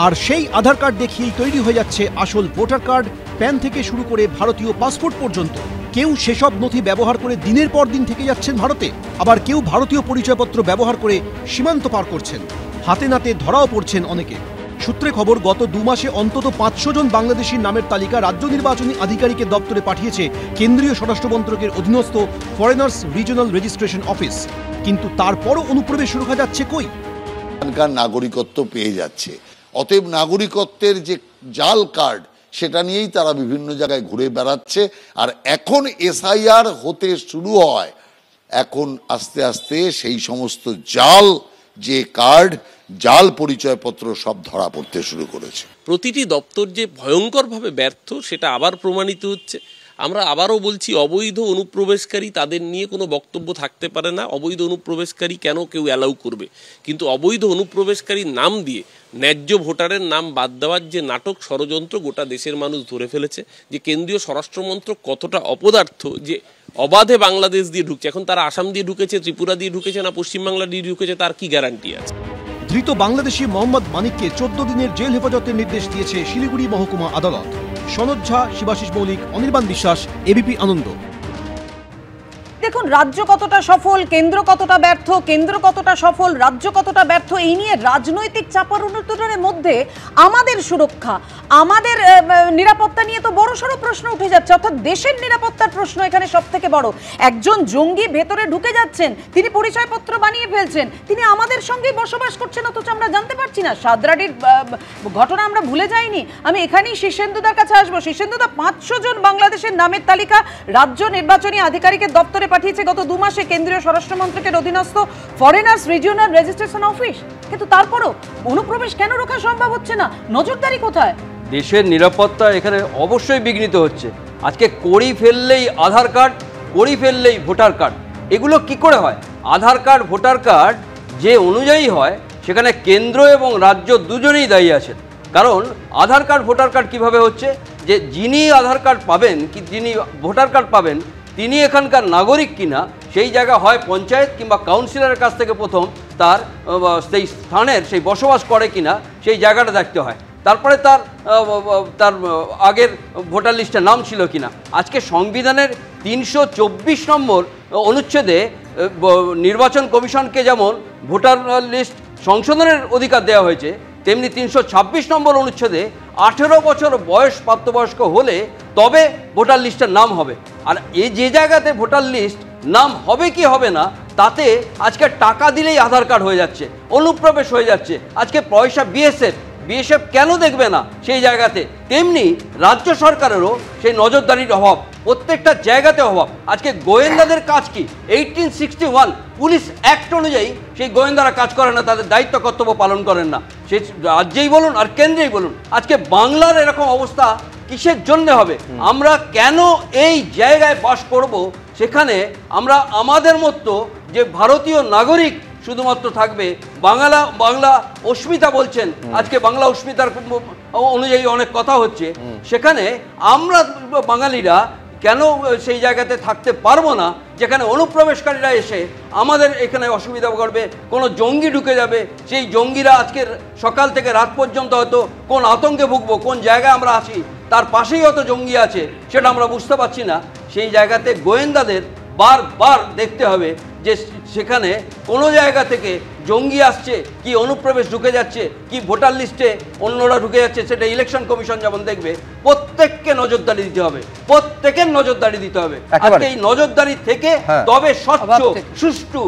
আর সেই আধার কার্ড দেখিয়েই তৈরি হয়ে যাচ্ছে আসল ভোটার কার্ড, প্যান থেকে শুরু করে ভারতীয় পাসপোর্ট পর্যন্ত। কেউ সেসব নথি ব্যবহার করে দিনের পর দিন থেকে যাচ্ছেন ভারতে, আবার কেউ ভারতীয় পরিচয়পত্র ব্যবহার করে সীমান্ত পার করছেন। হাতে নাতে ধরাও পড়ছেন অনেকে। সূত্রে খবর, গত 2 মাসে অন্তত 500 জন বাংলাদেশির নামের তালিকা রাজ্য নির্বাচনী আধিকারিকের দপ্তরে পাঠিয়েছে কেন্দ্রীয় স্বরাষ্ট্র মন্ত্রকের অধীনস্থ ফরেনার্স রিজিওনাল রেজিস্ট্রেশন অফিস। কিন্তু তারপরও অনুপ্রবেশ রোখা যাচ্ছে কই? এখানকার নাগরিকত্ব পেয়ে যাচ্ছে, অতএব নাগরিকত্বের যে জাল কার্ড সেটা নিয়েই তারা বিভিন্ন জায়গায় ঘুরে বেড়াচ্ছে। আর এখন এসআইআর হতে শুরু হয়, এখন আস্তে আস্তে সেই সমস্ত জাল যে কার্ড, জাল পরিচয়পত্র সব ধরা পড়তে শুরু করেছে। প্রতিটি দপ্তর যে ভয়ঙ্করভাবে ব্যর্থ সেটা আবার প্রমাণিত হচ্ছে। আমরা আবারও বলছি, অবৈধ অনুপ্রবেশকারী তাদের নিয়ে কোনো বক্তব্য থাকতে পারে না। অবৈধ অনুপ্রবেশকারী কেন কেউ অ্যালাউ করবে? কিন্তু অবৈধ অনুপ্রবেশকারীর নাম দিয়ে ন্যায্য ভোটারের নাম বাদ দেওয়ার যে নাটক ষড়যন্ত্র গোটা দেশের মানুষ ধরে ফেলেছে, যে কেন্দ্রীয় স্বরাষ্ট্রমন্ত্রক কতটা অপদার্থ, যে অবাধে বাংলাদেশ দিয়ে ঢুকছে। এখন তারা আসাম দিয়ে ঢুকেছে, ত্রিপুরা দিয়ে ঢুকেছে, না পশ্চিমবাংলা দিয়ে ঢুকেছে, তার কি গ্যারান্টি আছে? ধৃত বাংলাদেশি মোহাম্মদ মানিককে 14 দিনের জেল হেফাজতের নির্দেশ দিয়েছে শিলিগুড়ি মহকুমা আদালত। সনদ ঝা, শিবাশিস মৌলিক, অনির্বাণ বিশ্বাস, এবিপি আনন্দ। দেখুন, রাজ্য কতটা সফল, কেন্দ্র কতটা ব্যর্থ, কেন্দ্র কতটা সফল, রাজ্য কতটা ব্যর্থ, এই নিয়ে রাজনৈতিক চাপানোতরের মধ্যে আমাদের সুরক্ষা, আমাদের নিরাপত্তা নিয়ে তো বড়সড় প্রশ্ন উঠে যাচ্ছে। অর্থাৎ দেশের নিরাপত্তার প্রশ্ন এখানে সব থেকে বড়। একজন জঙ্গি ভেতরে ঢুকে যাচ্ছেন, তিনি পরিচয়পত্র বানিয়ে ফেলছেন, তিনি আমাদের সঙ্গেই বসবাস করছেন, অথচ আমরা জানতে পারছি না। সাদরাডির ঘটনা আমরা ভুলে যাইনি। আমি এখানেই শীর্ষেন্দুদার কাছে আসবো। শীর্ষেন্দুদা, 500 জন বাংলাদেশের নামের তালিকা রাজ্য নির্বাচনী আধিকারিকের দপ্তরে পাঠিয়েছে গত 2 মাসে কেন্দ্রীয় স্বরাষ্ট্র মন্ত্রকের অধীনস্থ ফরেনার্স রিজিওনাল রেজিস্ট্রেশন অফিস। কিন্তু তারপরও অনুপ্রবেশ কেন রোখা সম্ভব হচ্ছে না? নজরদারি কোথায়? দেশের নিরাপত্তা এখানে অবশ্যই বিঘ্নিত হচ্ছে। আজকে করি ফেললেই আধার কার্ড, করি ফেললেই ভোটার কার্ড, এগুলো কি করে হয়? আধার কার্ড, ভোটার কার্ড যে অনুযায়ী হয়, সেখানে কেন্দ্র এবং রাজ্য দুজনেই দায়ী আছেন। কারণ আধার কার্ড, ভোটার কার্ড কিভাবে হচ্ছে, যে যিনি আধার কার্ড পাবেন কি যিনি ভোটার কার্ড পাবেন, তিনি এখানকার নাগরিক কিনা, সেই জায়গা হয় পঞ্চায়েত কিংবা কাউন্সিলরের কাছ থেকে প্রথম তার সেই স্থানের সেই বসবাস করে কিনা সেই জায়গাটা দেখতে হয়। তারপরে তার আগের ভোটার লিস্টে নাম ছিল কিনা। আজকে সংবিধানের 324 নম্বর অনুচ্ছেদে নির্বাচন কমিশনকে যেমন ভোটার লিস্ট সংশোধনের অধিকার দেওয়া হয়েছে, তেমনি 326 নম্বর অনুচ্ছেদে 18 বছর বয়স প্রাপ্তবয়স্ক হলে তবে ভোটার লিস্টের নাম হবে। আর এই যে জায়গাতে ভোটার লিস্ট নাম হবে কি হবে না, তাতে আজকে টাকা দিলেই আধার কার্ড হয়ে যাচ্ছে, অনুপ্রবেশ হয়ে যাচ্ছে। আজকে পয়সা বিএসএফ কেন দেখবে না সেই জায়গাতে? তেমনি রাজ্য সরকারেরও সেই নজরদারির অভাব, প্রত্যেকটা জায়গাতে অভাব। আজকে গোয়েন্দাদের কাজ কি? 1861 পুলিশ অ্যাক্ট অনুযায়ী সেই গোয়েন্দারা কাজ করে না, তাদের দায়িত্ব কর্তব্য পালন করেন না। সে রাজ্যেই বলুন আর কেন্দ্রেই বলুন, আজকে বাংলার এরকম অবস্থা কিসের জন্য হবে? আমরা কেন এই জায়গায় বাস করব সেখানে আমরা আমাদের মতো যে ভারতীয় নাগরিক শুধুমাত্র থাকবে? বাংলা অস্মিতা বলছেন, আজকে বাংলা অস্মিতার অনুযায়ী অনেক কথা হচ্ছে, সেখানে আমরা বাঙালিরা কেন সেই জায়গাতে থাকতে পারবো না যেখানে অনুপ্রবেশকারীরা এসে আমাদের এখানে অসুবিধা করবে? কোনো জঙ্গি ঢুকে যাবে, সেই জঙ্গিরা আজকের সকাল থেকে রাত পর্যন্ত হয়তো কোন আতঙ্কে ভুগবো, কোন জায়গায় আমরা আছি তার পাশেই হয়তো জঙ্গি আছে, সেটা আমরা বুঝতে পারছি না। সেই জায়গাতে গোয়েন্দাদের বারবার দেখতে হবে যে সেখানে কোনো জায়গা থেকে জঙ্গি আসছে কি অনুপ্রবেশ ঢুকে যাচ্ছে কি ভোটার লিস্টে অন্যরা ঢুকে যাচ্ছে, সেটা ইলেকশন কমিশন যেমন দেখবে, প্রত্যেককে নজরদারি দিতে হবে, প্রত্যেকের নজরদারি দিতে হবে। আজকে এই নজরদারি থেকে তবে স্বচ্ছ সুষ্ঠু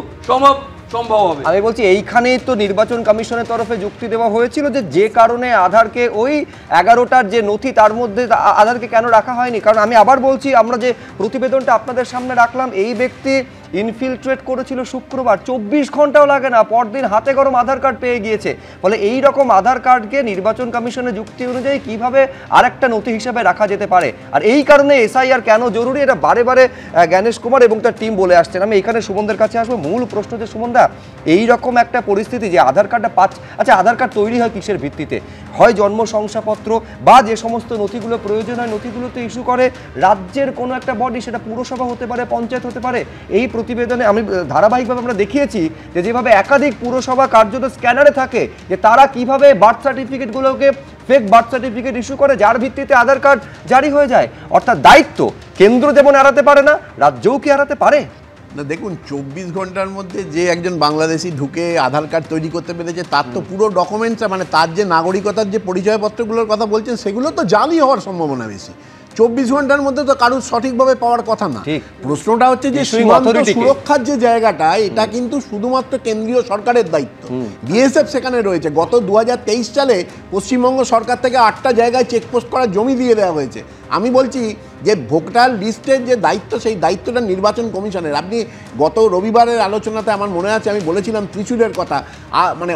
সম্ভব হবে। আমি বলছি এইখানেই তো নির্বাচন কমিশনের তরফে যুক্তি দেওয়া হয়েছিল যে কারণে আধারকে ওই 11টার যে নথি তার মধ্যে আধারকে কেন রাখা হয়নি। কারণ আমি আবার বলছি, আমরা যে প্রতিবেদনটা আপনাদের সামনে রাখলাম, এই ব্যক্তি ইনফিলট্রেট করেছিল শুক্রবার, 24 ঘন্টাও লাগে না, পরদিন হাতে গরম আধার কার্ড পেয়ে গিয়েছে। ফলে এই রকম আধার কার্ডকে নির্বাচন কমিশনের যুক্তি অনুযায়ী কিভাবে আরেকটা নথি হিসাবে রাখা যেতে পারে? আর এই কারণে এসআইআর কেন জরুরি, এটা বারে বারে জ্ঞানেশ কুমার এবং তার টিম বলে আসছেন। আমি এখানে সুমনদের কাছে আসবো। মূল প্রশ্ন যে সুমনদা, এই রকম একটা পরিস্থিতি যে আধার কার্ডটা আচ্ছা আধার কার্ড তৈরি হয় কিসের ভিত্তিতে? হয় জন্ম শংসাপত্র বা যে সমস্ত নথিগুলো প্রয়োজন হয় নথিগুলো তো ইস্যু করে রাজ্যের কোনো একটা বডি, সেটা পুরসভা হতে পারে, পঞ্চায়েত হতে পারে। এই প্রতিবেদনে আমি ধারাবাহিকভাবে আমরা দেখিয়েছি যে যেভাবে একাধিক পুরসভা কার্যত স্ক্যানারে থাকে, যে তারা কিভাবে বার্থ সার্টিফিকেটগুলোকে ফেক বার্থ সার্টিফিকেট ইস্যু করে, যার ভিত্তিতে আধার কার্ড জারি হয়ে যায়। অর্থাৎ দায়িত্ব কেন্দ্র যেমন এড়াতে পারে না, রাজ্যও কি এড়াতে পারে না? দেখুন, 24 ঘন্টার মধ্যে যে একজন বাংলাদেশি ঢুকে আধার কার্ড তৈরি করতে পেরেছে, তার তো পুরো ডকুমেন্টস, মানে তার যে নাগরিকতার যে পরিচয়পত্রগুলোর কথা বলছেন, সেগুলো তো জালি হওয়ার সম্ভাবনা বেশি। 24 ঘন্টার মধ্যে তো কারুর সঠিকভাবে পাওয়ার কথা না। প্রশ্নটা হচ্ছে যে সীমান্ত সুরক্ষার যে জায়গাটা, এটা কিন্তু শুধুমাত্র কেন্দ্রীয় সরকারের দায়িত্ব। বিএসএফ সেখানে রয়েছে। গত 2023 সালে পশ্চিমবঙ্গ সরকার থেকে 8টা জায়গায় চেকপোস্ট করা জমি দিয়ে দেওয়া হয়েছে। আমি বলছি যে ভোটার লিস্টের যে দায়িত্ব, সেই দায়িত্বটা নির্বাচন কমিশনের। আপনি গত রবিবারের আলোচনাতে আমার মনে আছে আমি বলেছিলাম ত্রিশূরের কথা, মানে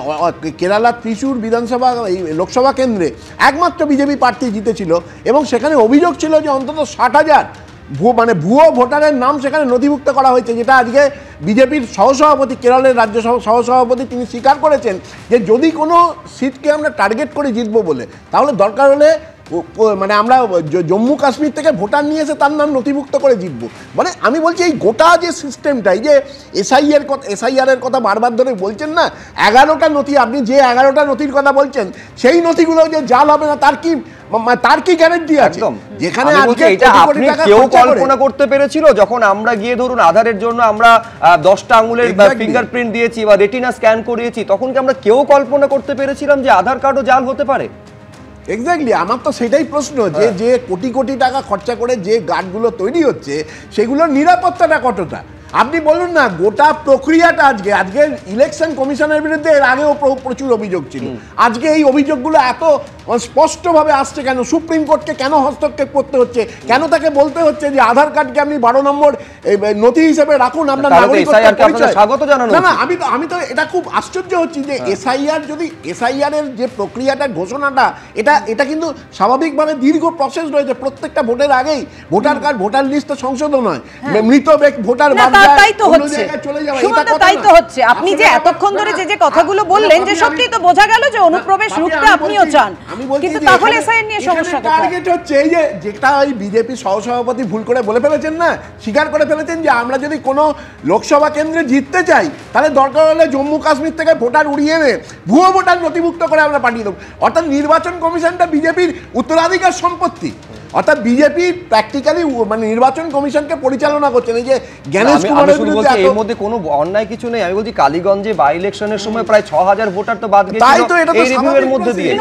কেরালা ত্রিশূর বিধানসভা এই লোকসভা কেন্দ্রে একমাত্র বিজেপি প্রার্থী জিতেছিল, এবং সেখানে অভিযোগ ছিল যে অন্তত 60,000 ভুয়ো ভোটারের নাম সেখানে নথিভুক্ত করা হয়েছে, যেটা আজকে বিজেপির সহসভাপতি, কেরলের রাজ্য সহসভাপতি, তিনি স্বীকার করেছেন যে যদি কোনো সিটকে আমরা টার্গেট করে জিতবো বলে, তাহলে দরকার হলে মানে আমরা জম্মু কাশ্মীর থেকে ভোটার নিয়ে এসে তার নাম নথিভুক্ত করে জিতবো। মানে আমি বলছি এই গোটা যে সিস্টেমটা, এই যে এসআইআর কথা বারবার ধরে বলছেন না, 11টা নথি, আপনি যে 11টা নথির কথা বলছেন, সেই নথিগুলো যে জাল হবে না তার কি গ্যারান্টি আছে? যেখানে কেউ কল্পনা করতে পেরেছিল যখন আমরা গিয়ে ধরুন আধারের জন্য আমরা 10টা আঙুলের ফিঙ্গারপ্রিন্ট দিয়েছি বা রেটিনা স্ক্যান করিয়েছি, তখন কি আমরা কেউ কল্পনা করতে পেরেছিলাম যে আধার কার্ডও জাল হতে পারে? এক্স্যাক্টলি, আমার তো সেটাই প্রশ্ন, যে কোটি কোটি টাকা খরচা করে যে গার্ডগুলো তৈরি হচ্ছে, সেগুলোর নিরাপত্তাটা কতটা? আপনি বলুন না, গোটা প্রক্রিয়াটা আজকে ইলেকশন কমিশনের বিরুদ্ধে এর আগেও প্রচুর অভিযোগ ছিল। আজকে এই অভিযোগগুলো এত স্পষ্টভাবে আসছে কেন? সুপ্রিম কোর্টকে কেন হস্তক্ষেপ করতে হচ্ছে? কেন তাকে বলতে হচ্ছে যে আধার কার্ডকে আপনি 12 নম্বর নথি হিসেবে রাখুন, আপনার নাগরিকত্বের পরিচয়? না, আমি তো এটা খুব আশ্চর্য হচ্ছি যে এসআইআর এর যে প্রক্রিয়াটা, ঘোষণাটা, এটা কিন্তু স্বাভাবিকভাবে দীর্ঘ প্রসেস রয়েছে। প্রত্যেকটা ভোটের আগেই ভোটার কার্ড, ভোটার লিস্ট সংশোধন হয়, মৃত ভোটার আপনি যে এতক্ষণ ধরে যে কথাগুলো বললেন, যে সত্যি তো বোঝা গেল যে অনুপ্রবেশ রুখতে আপনিও চান, কিন্তু তাহলে এসআইআর নিয়ে সমস্যা টার্গেট হচ্ছে এই যে যেটা ওই বিজেপি সহসভাপতি ভুল করে বলে ফেলেছেন না, স্বীকার করে ফেলেছেন যে আমরা যদি কোনো লোকসভা কেন্দ্রে জিততে চাই, তাহলে দরকার হলে জম্মু কাশ্মীর থেকে ভোটার উড়িয়ে এনে ভুয়ো ভোটার নথিভুক্ত করে আমরা পাঠিয়ে দেবো। অর্থাৎ নির্বাচন কমিশনটা বিজেপির উত্তরাধিকার সম্পত্তি। অর্থাৎ বিজেপি প্র্যাকটিক্যালি মানে নির্বাচন কমিশনকে পরিচালনা করছেন। এই যে জ্ঞানেশ কুমারের বিরুদ্ধে এর মধ্যে কোনো অন্যায় কিছু নেই। আমি বলছি কালীগঞ্জে বাই ইলেকশনের সময় প্রায় 6000 ভোটার তো বাদ গেছিল এই রিভিউয়ের মধ্যে দিয়ে।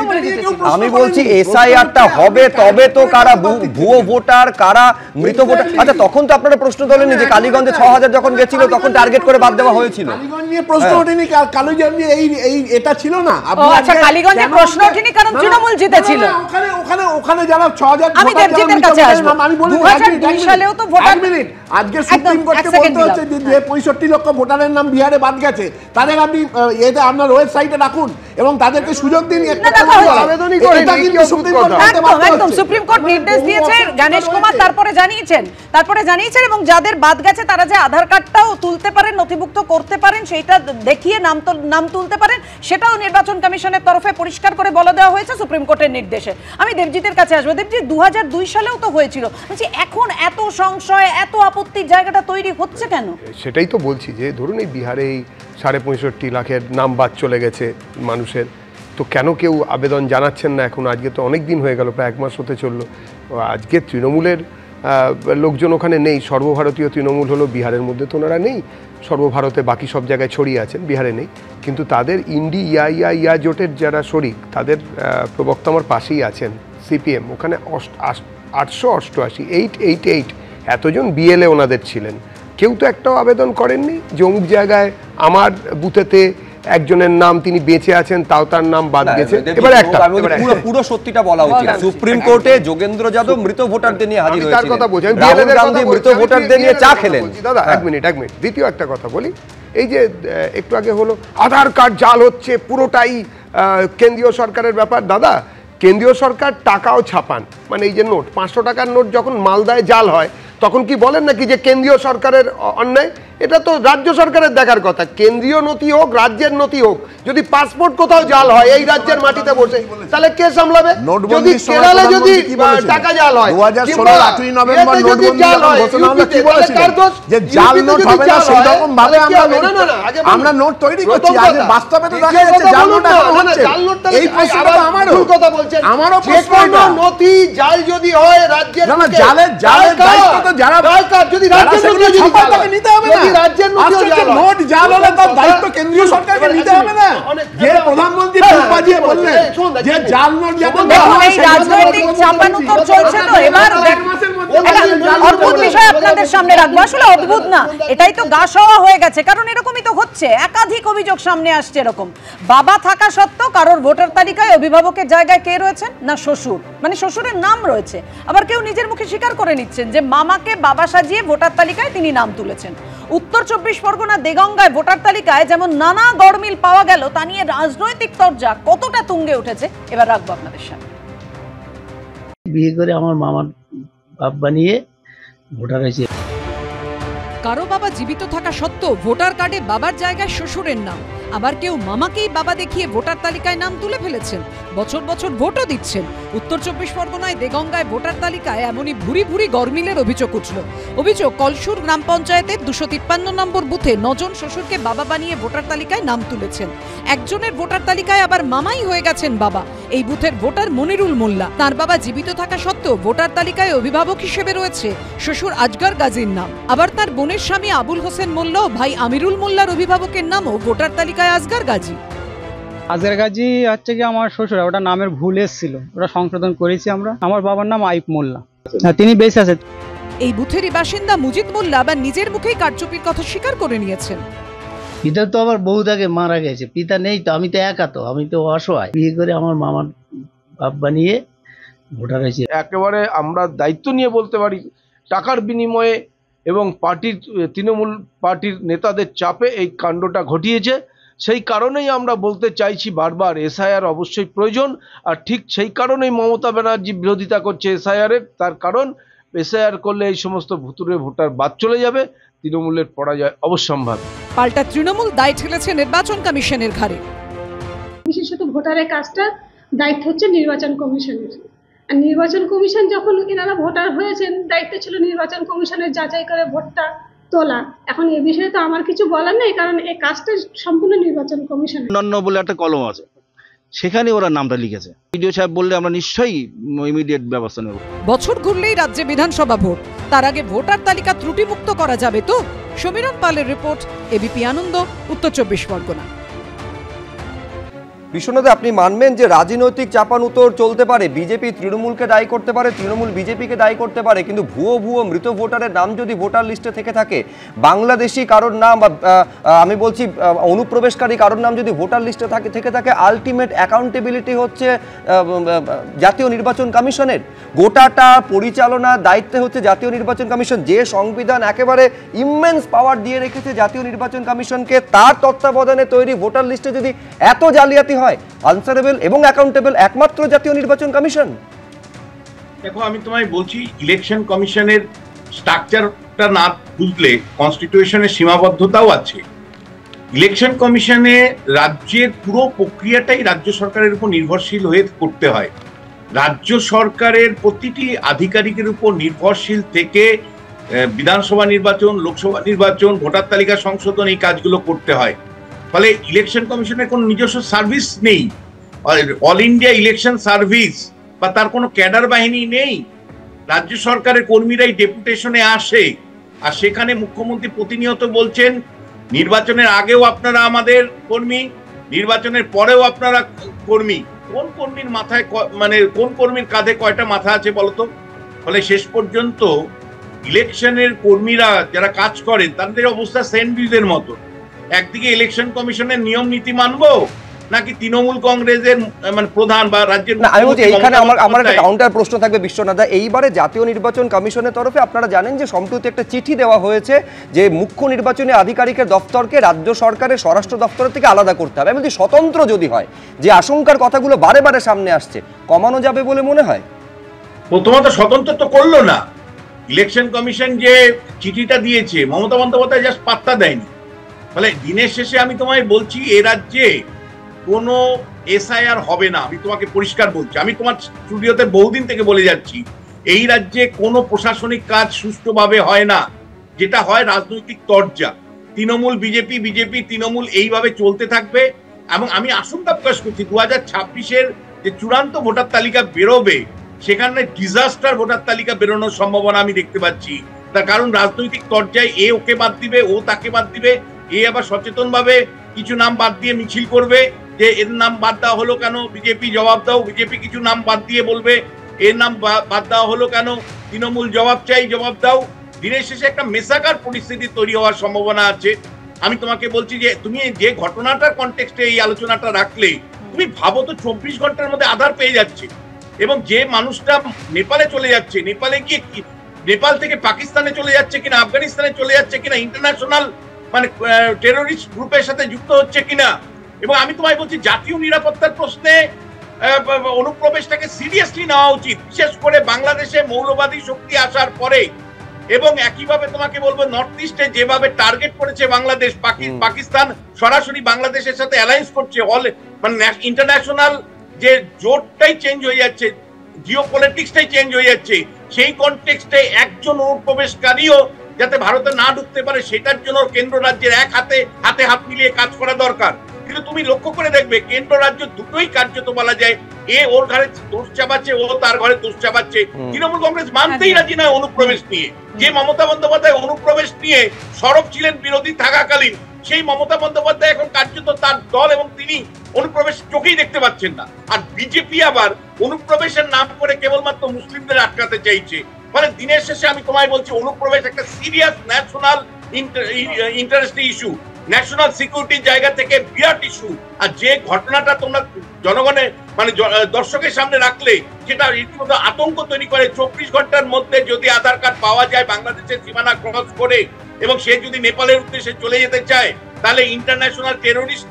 আমি বলছি এসআইআরটা হবে তবে তো কারা ভুয়ো ভোটার কারা মৃত ভোটার। আচ্ছা তখন তো আপনারা প্রশ্ন তোলেননি যে কালীগঞ্জে 6000 যখন গেছিল তখন টার্গেট করে বাদ দেওয়া হয়েছিল? কালীগঞ্জ নিয়ে প্রশ্ন ওঠেনি, কালীগঞ্জ নিয়ে এই এটা ছিল না। আচ্ছা কালীগঞ্জে প্রশ্ন ওঠেনি কারণ তৃণমূল জিতেছিল। ওখানে যারা 6000 আমি দেবজিতের কাছে আসবো। আমি বলি 2002 সালেও তো ভোটার মিনিট আজকে সুপ্রিম কোর্টে বলতে হচ্ছে যে 65 লক্ষ ভোটারের নাম বিহারে বাদ গেছে, তাদের আপনি এটা আপনার ওয়েবসাইটে রাখুন এবং তাদেরকে সুযোগ দিন আবেদনই করে। একদম সুপ্রিম কোর্ট নির্দেশ দিয়েছে, জ্ঞানেশ কুমার তারপরে জানিয়েছেন এবং যাদের বাদ গেছে তারা যে আধার কার্ডটাও তুলতে পারেন, নথিভুক্ত করতে পারেন, সেইটা দেখিয়ে নাম তুলতে পারেন, সেটাও নির্বাচন কমিশনের তরফে পরিষ্কার করে বলে দেওয়া হয়েছে সুপ্রিম কোর্টের নির্দেশে। আমি দেবজিতের কাছে আসবো। দেবজিৎ 2002 সালেও তো হয়েছিল, বলছি এখন এত সংশয় এত আপত্তির জায়গাটা তৈরি হচ্ছে কেন? সেটাই তো বলছি যে ধরুন এই বিহারে এই 65.5 লাখের নাম বাদ চলে গেছে মানুষের, তো কেন কেউ আবেদন জানাচ্ছেন না এখন? আজকে তো অনেক দিন হয়ে গেল, প্রায় 1 মাস হতে চললো। আজকে তৃণমূলের লোকজন ওখানে নেই, সর্বভারতীয় তৃণমূল হলো বিহারের মধ্যে, তো ওনারা নেই, সর্বভারতে বাকি সব জায়গায় ছড়িয়ে আছেন, বিহারে নেই। কিন্তু তাদের ইন্ডি ইয়া জোটের যারা শরিক তাদের প্রবক্তা আমার পাশেই আছেন, সিপিএম, ওখানে 888 এতজন বিএলএ ওনাদের ছিলেন, কেউ তো একটাও আবেদন করেননি যে অমুক জায়গায় আমার বুথেতে একজনের নাম তিনি বেঁচে আছেন তাও তার নাম বাদ গেছে। এবার একটা পুরো সত্যিটা বলা উচিত। সুপ্রিম কোর্টে যোগেন্দ্র যাদব মৃত ভোটারদের নিয়ে হাজির হয়েছিলেন, তার কথা বলছি, রাহুল গান্ধী মৃত ভোটারদের নিয়ে চা খেলেন। দাদা এক মিনিট, দ্বিতীয় একটা কথা বলি, এই যে একটু আগে হলো আধার কার্ড জাল হচ্ছে, পুরোটাই কেন্দ্রীয় সরকারের ব্যাপার। দাদা কেন্দ্রীয় সরকার টাকাও ছাপান, মানে এই যে নোট 500 টাকার নোট যখন মালদায় জাল হয় তখন কি বলেন নাকি যে কেন্দ্রীয় সরকারের অন্যায়? এটা তো রাজ্য সরকারের দেখার কথা। কেন্দ্রীয় নথি হোক রাজ্যের নথি হোক, যদি পাসপোর্ট কোথাও জাল হয় এই রাজ্যের মাটিতে বসে, তাহলে কে সামলাবে? যদি কেরালে যদি টাকা জাল হয়, 2016 8ই নভেম্বর নোটবন্দি ঘোষণা হলো, কি বলেছিলেন যে জাল নোট হবে না, সেই রকম ভাবে আমরা নোট তৈরি করছি। আজ বাস্তবে তো দেখা যাচ্ছে জাল নোট হচ্ছে। এই প্রশ্নটা আমারও কথা বলছেন, আমারও প্রশ্ন, নথি জাল যদি হয় রাজ্যের, না জালের দায়িত্ব তো যারা যদি রাজ্যের নথি ছাপায় তাকে নিতে হবে না। নোট জাল হলে তার দায়িত্ব কেন্দ্রীয় সরকারকে নিতে হবে না। যে প্রধানমন্ত্রী বাজিয়ে বললেন যে জাল নোট যাতে রাজনৈতিক চাপানুতো চলছে, তো এবার অদ্ভুত বিষয় আপনাদের সামনে রাখবো। আসলে অদ্ভুত না, এটাই তো গা সওয়া হয়ে গেছে, কারণ এরকমই তো হচ্ছে, একাধিক অভিযোগ সামনে আসছে এরকম। বাবা থাকা সত্ত্বেও কারোর ভোটার তালিকায় অভিভাবকের জায়গায় কে রয়েছেন? না শ্বশুর, মানে শ্বশুরের নাম রয়েছে। আবার কেউ নিজের মুখে স্বীকার করে নিচ্ছেন যে মামাকে বাবা সাজিয়ে ভোটার তালিকায় তিনি নাম তুলেছেন। উত্তর 24 পরগনা দেগঙ্গায় ভোটার তালিকায় যেমন নানা গড়মিল পাওয়া গেল, তা নিয়ে রাজনৈতিক তরজা কতটা তুঙ্গে উঠেছে এবার রাখবো আপনাদের সামনে। বিয়ে করে আমার মামার বাপ বানিয়ে ভোটার হয়েছে। কারো বাবা জীবিত থাকা সত্ত্বেও ভোটার কার্ডে বাবার জায়গায় শ্বশুরের নাম, আবার কেউ মামাকেই বাবা দেখিয়ে ভোটার তালিকায় নাম তুলে ফেলেছেন, বছর বছর ভোটও দিচ্ছেন। উত্তর 24 পরগনায় দেগঙ্গায় ভোটার তালিকায় এমনই ভুরি ভুরি গরমিলের অভিযোগ উঠল। অভিযোগ, কলসুর গ্রাম পঞ্চায়েতের 253 নম্বর বুথে 9 জন শ্বশুরকে বাবা বানিয়ে ভোটার তালিকায় নাম তুলেছেন। একজনের ভোটার তালিকায় আবার মামাই হয়ে গেছেন বাবা। এই বুথের ভোটার মনিরুল মোল্লা, তার বাবা জীবিত থাকা সত্ত্বেও ভোটার তালিকায় অভিভাবক হিসেবে রয়েছে শ্বশুর আজগর গাজীর নাম। আবার তার বোনের স্বামী আবুল হোসেন মোল্লা ও ভাই আমিরুল মোল্লার অভিভাবকের নামও ভোটার তালিকায় আজগর গাজী। আজগর গাজী হচ্ছে কি আমার শ্বশুর, ওটা নামের ভুল এসেছিল, ওটা সংশোধন করেছি আমরা। আমার বাবার নাম আইপ মোল্লা, তিনি বেঁচে আছেন। এই বুথেরই বাসিন্দা মুজিদ মোল্লা আবার নিজের মুখেই কারচুপির কথা স্বীকার করে নিয়েছেন। পিতা তো আবার বহু আগে মারা গেছে, পিতা নেই তো, আমি তো একা, তো আমি তো অসহায়। বিয়ে করে আমার মামার বাপ বানিয়ে ভোটার হয়েছে। একেবারে আমরা দায়িত্ব নিয়ে বলতে পারি, টাকার বিনিময়ে এবং তৃণমূল পার্টির নেতাদের চাপে এই কাণ্ডটা ঘটিয়েছে। সেই কারণেই আমরা বলতে চাইছি বারবার এসআইআর অবশ্যই প্রয়োজন। আর ঠিক সেই কারণেই মমতা ব্যানার্জি বিরোধিতা করছে এসআইআরের, তার কারণ এসআইআর করলে এই সমস্ত ভুতুরে ভোটার বাদ চলে যাবে, তৃণমূলের পরাজয় অবশ্যম্ভাবী। পাল্টা তৃণমূল দায় ঠেলেছে নির্বাচন কমিশনের ঘাড়ে। বিশেষত ভোটারের কাজটা দায়িত্ব হচ্ছে নির্বাচন কমিশনের, আর নির্বাচন কমিশন যখন এনারা ভোটার হয়েছেন, দায়িত্ব ছিল নির্বাচন কমিশনের যাচাই করে ভোটটা তোলা। এখন এই বিষয়ে তো আমার কিছু বলার নেই, কারণ এই কাজটা সম্পূর্ণ নির্বাচন কমিশন। অন্যান্য বলে একটা কলম আছে, সেখানে ওরা নামটা লিখেছে। বিডিও সাহেব বললে আমরা নিশ্চয়ই ইমিডিয়েট ব্যবস্থা নেব। বছর ঘুরলেই রাজ্যে বিধানসভা ভোট, তার আগে ভোটার তালিকা ত্রুটিমুক্ত করা যাবে তো? সমীরণ পালের রিপোর্ট, এবিপি আনন্দ, উত্তর 24 পরগনা। বিশ্বনাথ, আপনি মানবেন যে রাজনৈতিক চাপানুতোর চলতে পারে, বিজেপি তৃণমূলকে দায়ী করতে পারে, তৃণমূল বিজেপিকে দায়ী করতে পারে, কিন্তু ভুয়ো মৃত ভোটারের নাম যদি ভোটার লিস্টে থেকে থাকে, বাংলাদেশি কারোর নাম বা আমি বলছি অনুপ্রবেশকারী কারোর নাম যদি ভোটার লিস্টে থেকে থাকে, আলটিমেট অ্যাকাউন্টেবিলিটি হচ্ছে জাতীয় নির্বাচন কমিশনের। গোটাটা পরিচালনার দায়িত্বে হচ্ছে জাতীয় নির্বাচন কমিশন। যে সংবিধান একেবারে ইমেন্স পাওয়ার দিয়ে রেখেছে জাতীয় নির্বাচন কমিশনকে, তার তত্ত্বাবধানে তৈরি ভোটার লিস্টে যদি এত জালিয়াতি হয়, আনসারেবল এবং অ্যাকাউন্টেবল একমাত্র জাতীয় নির্বাচন কমিশন। দেখো, আমি তোমায় বলছি, ইলেকশন কমিশনের স্ট্রাকচারটা না বুঝলে কনস্টিটিউশনের সীমাবদ্ধতাও আছে। ইলেকশন কমিশনে রাজ্যের পুরো প্রক্রিয়াটাই রাজ্য সরকারের উপর নির্ভরশীল হয়ে করতে হয়। রাজ্য সরকারের প্রতিটি আধিকারিকের উপর নির্ভরশীল থেকে বিধানসভা নির্বাচন, লোকসভা নির্বাচন, ভোটার তালিকা সংশোধন, এই কাজগুলো করতে হয়। ফলে ইলেকশন কমিশনের কোনো নিজস্ব সার্ভিস নেই, অল ইন্ডিয়া ইলেকশন সার্ভিস বা তার কোনো ক্যাডার বাহিনী নেই। রাজ্য সরকারের কর্মীরাই ডেপুটেশনে আসে, আর সেখানে মুখ্যমন্ত্রী প্রতিনিয়ত বলছেন নির্বাচনের আগেও আপনারা আমাদের কর্মী, নির্বাচনের পরেও আপনারা কর্মী। কোন কর্মীর মাথায় কোন কর্মীর কাঁধে কয়টা মাথা আছে বলতো? ফলে শেষ পর্যন্ত ইলেকশনের কর্মীরা যারা কাজ করেন তাদের অবস্থা স্যান্ডউইচের মতো। একদিকে ইলেকশন কমিশনের নিয়ম নীতি মানবো, নাকি তৃণমূল কংগ্রেসের প্রধান বা রাজ্যের। আমি বলছি এইখানে আমার একটা কাউন্টার প্রশ্ন থাকবে বিশ্বনাথ। এইবারে জাতীয় নির্বাচন কমিশনের তরফে আপনারা জানেন যে সম্প্রতি একটা চিঠি দেওয়া হয়েছে যে মুখ্য নির্বাচনী আধিকারিকের দপ্তরকে রাজ্য সরকারের স্বরাষ্ট্র দপ্তর থেকে আলাদা করতে হবে। আমি বলছি স্বতন্ত্র যদি হয়, যে আশঙ্কার কথাগুলো বারে বারে সামনে আসছে, কমানো যাবে বলে মনে হয়? প্রথমত স্বতন্ত্র তো করলো না। ইলেকশন কমিশন যে চিঠিটা দিয়েছে, মমতা বন্দ্যোপাধ্যায় জাস্ট পাত্তা দেয়নি। ফলে দিনের শেষে আমি তোমায় বলছি, এ রাজ্যে কোনো এসআইআর হবে না। আমি তোমাকে পরিষ্কার বলছি, আমি তোমার স্টুডিওতে বহুদিন থেকে বলে যাচ্ছি, এই রাজ্যে কোনো প্রশাসনিক কাজ সুষ্ঠুভাবে হয় না। যেটা হয় রাজনৈতিক তরজা, তৃণমূল বিজেপি, বিজেপি তৃণমূল, এইভাবে চলতে থাকবে। এবং আমি আশঙ্কা প্রকাশ করছি 2026-এর যে চূড়ান্ত ভোটার তালিকা বেরোবে, সেখানে ডিজাস্টার ভোটার তালিকা বেরোনোর সম্ভাবনা আমি দেখতে পাচ্ছি। তার কারণ রাজনৈতিক তরজায় এ ওকে বাদ দিবে, ও তাকে বাদ দিবে, এ আবার সচেতন ভাবে কিছু নাম বাদ দিয়ে মিছিল করবে যে এর নাম বাদ দেওয়া হলো কেন, বিজেপি জবাব দাও। বিজেপি কিছু নাম বাদ দিয়ে বলবে এর নাম বাদ দেওয়া হলো কেন, তৃণমূল জবাব চাই, জবাব দাও। দিনের শেষে একটা মেসাকার পরিস্থিতি তৈরি হওয়ার সম্ভাবনা আছে। আমি তোমাকে বলছি যে তুমি যে ঘটনাটার কনটেক্সটে এই আলোচনাটা রাখলে, তুমি ভাবো তো 24 ঘন্টার মধ্যে আধার পেয়ে যাচ্ছে, এবং যে মানুষটা নেপালে চলে যাচ্ছে, নেপালে গিয়ে নেপাল থেকে পাকিস্তানে চলে যাচ্ছে কিনা, আফগানিস্তানে চলে যাচ্ছে কিনা, ইন্টারন্যাশনাল টেরোরিস্ট গ্রুপের সাথে যুক্ত হচ্ছে কিনা। এবং আমি তোমায় বলছি, জাতীয় নিরাপত্তার প্রশ্নে অনুপ্রবেশটাকে সিরিয়াসলি নেওয়া উচিত, বিশেষ করে বাংলাদেশে মৌলবাদী শক্তি আসার পরে। এবং একইভাবে তোমাকে বলবো, নর্থ ইস্টে যেভাবে টার্গেট করেছে বাংলাদেশ, পাকিস্তান সরাসরি বাংলাদেশের সাথে অ্যালায়েন্স করছে, ইন্টারন্যাশনাল যে জোটটাই চেঞ্জ হয়ে যাচ্ছে, জিও পলিটিক্সটাই চেঞ্জ হয়ে যাচ্ছে। সেই কনটেক্সটে একজন অনুপ্রবেশকারীও যাতে ভারতে না ঢুকতে পারে, সেটার জন্য কেন্দ্র রাজ্যের এক হাতে হাত মিলিয়ে কাজ করা দরকার। কিন্তু তুমি লক্ষ্য করে দেখবে, কেন্দ্র রাজ্য দুটোই কার্যত বলা যায় এ ওর ঘরে দোষ চাপাচ্ছে, ও তার ঘরে দোষ চাপাচ্ছে। তৃণমূল কংগ্রেস মানতেই রাজি নয় অনুপ্রবেশ নিয়ে। যে মমতা বন্দ্যোপাধ্যায় অনুপ্রবেশ নিয়ে সরব ছিলেন বিরোধী থাকাকালীন, সেই মমতা বন্দ্যোপাধ্যায় এখন কার্যত তার দল এবং তিনি অনুপ্রবেশ চোখেই দেখতে পাচ্ছেন না। আর বিজেপি আবার অনুপ্রবেশের নাম করে কেবলমাত্র মুসলিমদের আটকাতে চাইছে। ফলে দিনের শেষে আমি তোমায় বলছি, অনুপ্রবেশ একটা serious national interest issue, national সিকিউরিটির জায়গা থেকে বিরাট ইস্যু। আর যে ঘটনাটা তোমরা জনগণের দর্শকের সামনে রাখলে, সেটা রীতিমতো আতঙ্ক তৈরি করে। 24 ঘন্টার মধ্যে যদি আধার কার্ড পাওয়া যায় বাংলাদেশের সীমানা ক্রস করে, এবং সে যদি নেপালের উদ্দেশ্যে চলে যেতে চায়, তাহলে ইন্টারন্যাশনাল টেরোরিস্ট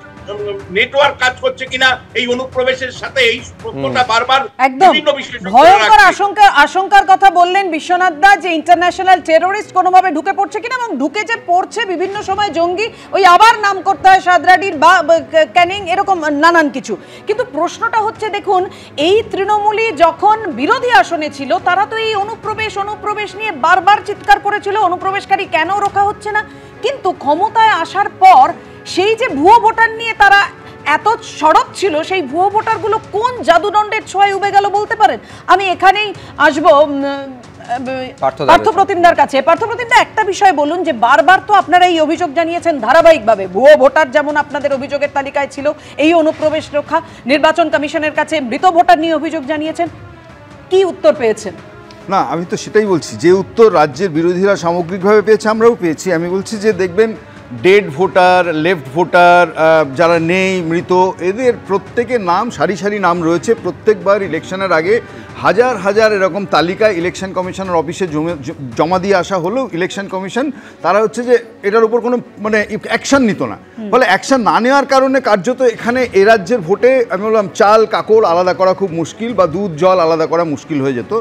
নেটওয়ার্ক কাজ করছে কিনা এই অনুপ্রবেশের সাথে, এই প্রশ্নটা বারবার বিভিন্ন বিষয়ে ভয়ঙ্কর আশঙ্কার কথা বললেন বিশ্বনাথ দা, যে ইন্টারন্যাশনাল টেরোরিস্ট কোনোভাবে ঢুকে পড়ছে কিনা, এবং ঢুকে যে পড়ছে বিভিন্ন সময় জঙ্গি, ওই আবার নাম করতে হয় সাদরাডির বা ক্যানিং, এরকম নানান কিছু। কিন্তু প্রশ্নটা হচ্ছে, দেখুন, এই তৃণমূলই যখন বিরোধী আসনে ছিল, তারা তো এই অনুপ্রবেশ নিয়ে বারবার চিৎকার করেছিল, অনুপ্রবেশকারী কেন রোখা হচ্ছে না। কিন্তু ক্ষমতায় আসার পর সেই যে ভুয়ো ভোটার নিয়ে তারা এত সরব ছিল, সেই ভুয়ো ভোটারগুলো কোন জাদুদণ্ডের ছোঁয়ায় উবে গেল বলতে পারেন? আমি এখানেই আসবো পার্থপ্রতিমদার কাছে। পার্থপ্রতিমদা, একটা বিষয় বলুন যে বারবার তো আপনারা এই অভিযোগ জানিয়েছেন ধারাবাহিকভাবে, ভুয়ো ভোটার যেমন আপনাদের অভিযোগের তালিকায় ছিল, এই অনুপ্রবেশ রক্ষা, নির্বাচন কমিশনের কাছে মৃত ভোটার নিয়ে অভিযোগ জানিয়েছেন, কি উত্তর পেয়েছেন? না, আমি তো সেটাই বলছি, যে উত্তর রাজ্যের বিরোধীরা সামগ্রিকভাবে পেয়েছে আমরাও পেয়েছি। আমি বলছি যে দেখবেন ডেড ভোটার, লেফট ভোটার, যারা নেই, মৃত, এদের প্রত্যেকের নাম, সারি সারি নাম রয়েছে। প্রত্যেকবার ইলেকশনের আগে হাজার হাজার এরকম তালিকা ইলেকশন কমিশনের অফিসে জমা দিয়ে আসা হলেও ইলেকশন কমিশন তারা হচ্ছে যে এটার উপর কোনো মানে অ্যাকশান নিত না। ফলে অ্যাকশান না নেওয়ার কারণে কার্যত এখানে এ রাজ্যের ভোটে আমি বললাম চাল কাকড় আলাদা করা খুব মুশকিল, বা দুধ জল আলাদা করা মুশকিল হয়ে যেত।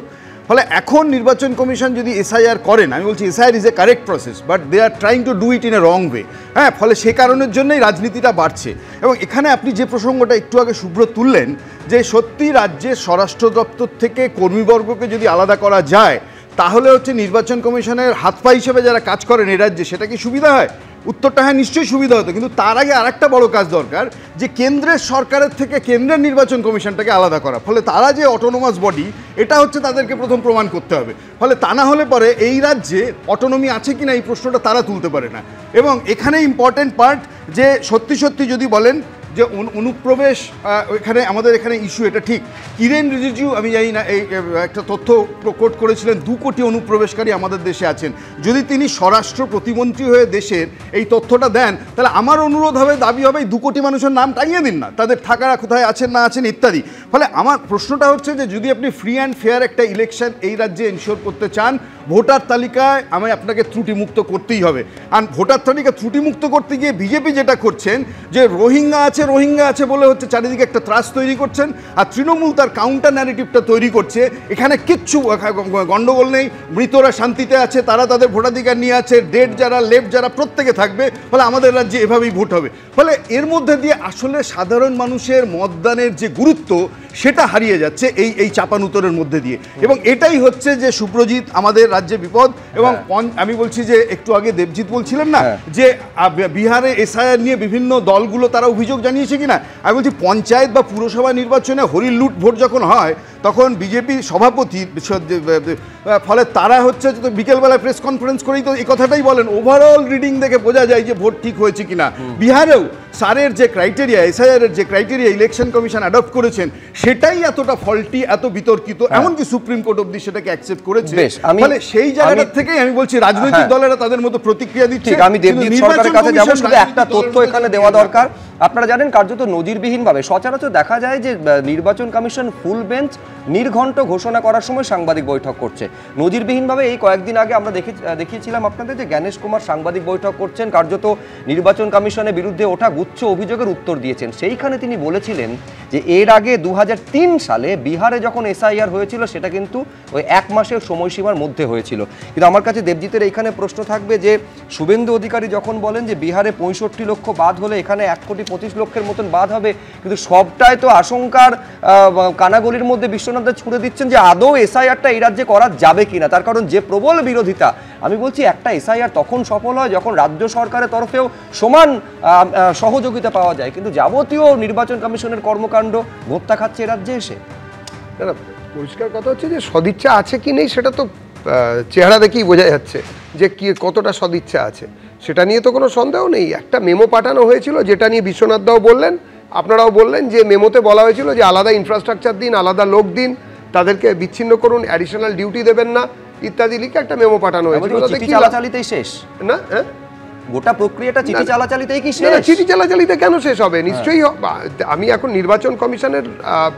ফলে এখন নির্বাচন কমিশন যদি এসআইআর করেন, আমি বলছি SIR is a correct process, but they are trying to do it in a wrong way. হ্যাঁ, ফলে সে কারণের জন্যই রাজনীতিটা বাড়ছে। এবং এখানে আপনি যে প্রসঙ্গটা একটু আগে শুভ্র তুললেন, যে সত্যি রাজ্যের স্বরাষ্ট্র দপ্তর থেকে কর্মীবর্গকে যদি আলাদা করা যায়, তাহলে হচ্ছে নির্বাচন কমিশনের হাত পা হিসেবে যারা কাজ করেন এই রাজ্যে, সেটা কি সুবিধা হয়? উত্তরটা হ্যাঁ, নিশ্চয়ই সুবিধা হতো। কিন্তু তার আগে আরেকটা বড় কাজ দরকার, যে কেন্দ্রের সরকারের থেকে কেন্দ্রের নির্বাচন কমিশনটাকে আলাদা করা। ফলে তারা যে অটোনোমাস বডি, এটা হচ্ছে তাদেরকে প্রথম প্রমাণ করতে হবে। ফলে তা না হলে পরে এই রাজ্যে অটোনমি আছে কিনা এই প্রশ্নটা তারা তুলতে পারে না। এবং এখানে ইম্পর্টেন্ট পার্ট, যে সত্যি সত্যি যদি বলেন যে অনুপ্রবেশ এখানে আমাদের এখানে ইস্যু, এটা ঠিক। কিরেন রিজিজু, আমি জানি না, এই একটা তথ্য কোট করেছিলেন 2 কোটি অনুপ্রবেশকারী আমাদের দেশে আছেন। যদি তিনি স্বরাষ্ট্র প্রতিমন্ত্রী হয়ে দেশের এই তথ্যটা দেন, তাহলে আমার অনুরোধ হবে, দাবি হবে, 2 কোটি মানুষের নাম টাঙিয়ে দিন না, তাদের থাকারা কোথায় আছেন না আছেন ইত্যাদি। ফলে আমার প্রশ্নটা হচ্ছে যে যদি আপনি ফ্রি অ্যান্ড ফেয়ার একটা ইলেকশন এই রাজ্যে এনশিওর করতে চান, ভোটার তালিকায় আমি আপনাকে ত্রুটিমুক্ত করতেই হবে। আর ভোটার তালিকা ত্রুটিমুক্ত করতে গিয়ে বিজেপি যেটা করছেন, যে রোহিঙ্গা আছে বলে হচ্ছে চারিদিকে একটা ত্রাস তৈরি করছেন, আর তৃণমূল তার কাউন্টার ন্যারেটিভটা তৈরি করছে। এখানে কিচ্ছু গন্ডগোল নেই, মৃতরা শান্তিতে আছে, তারা তাদের ভোটাধিকার নিয়ে আছে, ডেড যারা লেফট যারা প্রত্যেকে থাকবে। ফলে আমাদের রাজ্যে এভাবেই ভোট হবে। ফলে এর মধ্যে দিয়ে আসলে সাধারণ মানুষের মতদানের যে গুরুত্ব, সেটা হারিয়ে যাচ্ছে এই চাপানুতরের মধ্যে দিয়ে। এবং এটাই হচ্ছে যে সুপ্রজিৎ আমাদের রাজ্যে বিপদ। এবং আমি বলছি যে একটু আগে দেবজিৎ বলছিলেন না যে বিহারে এসআইআর নিয়ে বিভিন্ন দলগুলো তারা অভিযোগ জানিয়েছে কিনা, আমি বলছি পঞ্চায়েত বা পুরসভা নির্বাচনে হরির লুট ভোট যখন হয়, তখন বিজেপি সভাপতি, ফলে তারা হচ্ছে বিকেলবেলায় প্রেস কনফারেন্স করেই তো এই কথাটাই বলেন, ওভারঅল রিডিং দেখে বোঝা যায় যে ভোট ঠিক হয়েছে কিনা। বিহারেও সারের যে ক্রাইটেরিয়া, এসআইআর-এর যে ক্রাইটেরিয়া ইলেকশন কমিশন অ্যাডপ্ট করেছেন, সেটাই এতটা ফল্টি, এত বিতর্কিত, এমনকি সুপ্রিম কোর্ট অবধি সেটাকে অ্যাকসেপ্ট করেছে। ফলে সেই জায়গাটা থেকেই আমি বলছি রাজনৈতিক দলেরা তাদের মতো প্রতিক্রিয়া দিচ্ছে। আমি দেবজিৎ সরকারের কাছে যাব, শুধু একটা তথ্য এখানে দেওয়া দরকার। আপনারা জানেন কার্যত নজিরবিহীনভাবে সচরাচর দেখা যায় যে নির্বাচন কমিশন ফুল বেঞ্চ নির্ঘণ্ট ঘোষণা করার সময় সাংবাদিক বৈঠক করছে। নজিরবিহীনভাবে এই কয়েকদিন আগে আমরা দেখিয়েছিলাম আপনাদের যে জ্ঞানেশ কুমার সাংবাদিক বৈঠক করছেন, কার্যত নির্বাচন কমিশনের বিরুদ্ধে ওঠা গুচ্ছ অভিযোগের উত্তর দিয়েছেন। সেইখানে তিনি বলেছিলেন যে এর আগে 2003 সালে বিহারে যখন এসআইআর হয়েছিল, সেটা কিন্তু ওই 1 মাসের সময়সীমার মধ্যে হয়েছিল। কিন্তু আমার কাছে দেবজিতের এইখানে প্রশ্ন থাকবে যে শুভেন্দু অধিকারী যখন বলেন যে বিহারে 65 লক্ষ বাদ হলে এখানে 1,25,00,000 মতন বাদ হবে, কিন্তু সবটাই তো আশঙ্কার কানাগলির মধ্যে বিশ্বনাথ ছুড়ে দিচ্ছেন যে আদৌ এসআইআরটা এই রাজ্যে করা যাবে কিনা। তার কারণ যে প্রবল বিরোধিতা, আমি বলছি একটা এসআইআর তখন সফল হয় যখন রাজ্য সরকারের তরফেও সমান সহযোগিতা পাওয়া যায়, কিন্তু যাবতীয় নির্বাচন কমিশনের কর্মকাণ্ড ভোক্তা খাচ্ছে এ রাজ্যে এসে। পরিষ্কার কথা হচ্ছে যে সদিচ্ছা আছে কি নেই সেটা তো চেহারা দেখেই বোঝা যাচ্ছে যে কি কতটা সদিচ্ছা আছে, সেটা নিয়ে তো কোনো সন্দেহ নেই। একটা মেমো পাঠানো হয়েছিল, যেটা নিয়ে বিশ্বনাথ দাও বললেন, আপনারাও বললেন যে মেমোতে বলা হয়েছিল যে আলাদা ইনফ্রাস্ট্রাকচার দিন, আলাদা লোক দিন, তাদেরকে বিচ্ছিন্ন করুন, অ্যাডিশনাল ডিউটি দেবেন না ইত্যাদি লিখে একটা মেমো পাঠানো হয়েছিল। চালাচালিতেই শেষ না, গোটা প্রক্রিয়াটা চিঠি চালাচালিতেই কি শেষ? চিঠি চালাচালিতে কেন শেষ হবে? নিশ্চয়ই। আমি এখন নির্বাচন কমিশনের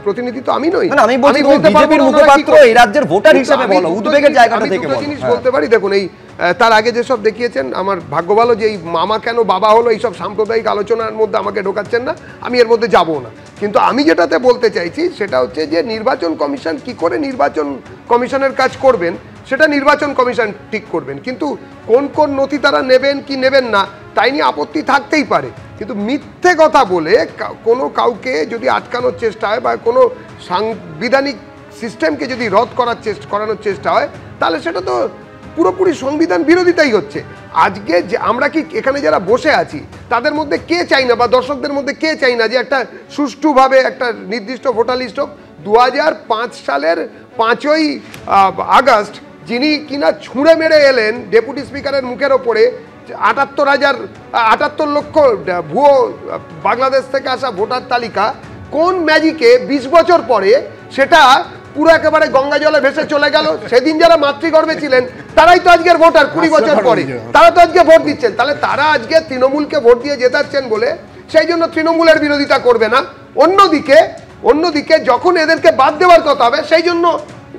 প্রতিনিধি তো আমি নই, আমি বলছি বিজেপির মুখপাত্র এই রাজ্যের ভোটার হিসেবে বলো, উদ্বেগের জায়গাটা থেকে বলো। জিনিস বলতে পারি, দেখুন এই তার আগে যেসব দেখিয়েছেন, আমার ভাগ্য ভালো যে এই মামা কেন বাবা হলো এইসব সাম্প্রদায়িক আলোচনার মধ্যে আমাকে ঢোকাচ্ছেন না, আমি এর মধ্যে যাবো না। কিন্তু আমি যেটাতে বলতে চাইছি সেটা হচ্ছে যে নির্বাচন কমিশন কি করে নির্বাচন কমিশনের কাজ করবেন সেটা নির্বাচন কমিশন ঠিক করবেন, কিন্তু কোন কোন নথি তারা নেবেন কি নেবেন না তাই নিয়ে আপত্তি থাকতেই পারে। কিন্তু মিথ্যে কথা বলে কোনো কাউকে যদি আটকানোর চেষ্টা হয় বা কোনো সাংবিধানিক সিস্টেমকে যদি রদ করানোর চেষ্টা হয়, তাহলে সেটা তো পুরোপুরি সংবিধান বিরোধিতাই হচ্ছে। আজকে যে আমরা কি এখানে যারা বসে আছি তাদের মধ্যে কে চাই না, বা দর্শকদের মধ্যে কে চাই না যে একটা সুষ্ঠুভাবে একটা নির্দিষ্ট ভোটার লিস্ট হোক? 2005 সালের 5ই আগস্ট যিনি কিনা ছুঁড়ে মেরে এলেন ডেপুটি স্পিকারের মুখের ওপরে 78 লক্ষ ভুয়ো বাংলাদেশ থেকে আসা ভোটার তালিকা, কোন ম্যাজিকে 20 বছর পরে সেটা পুরো একেবারে গঙ্গা জলে ভেসে চলে গেল? সেদিন যারা মাতৃগর্ভে ছিলেন তারাই তো আজকের ভোটার, 20 বছর পরে তারা তো আজকে ভোট দিচ্ছেন। তাহলে তারা আজকে তৃণমূলকে ভোট দিয়ে জেতাচ্ছেন বলে সেই জন্য তৃণমূলের বিরোধিতা করবে না। অন্যদিকে যখন এদেরকে বাদ দেওয়ার কথা হবে সেই জন্য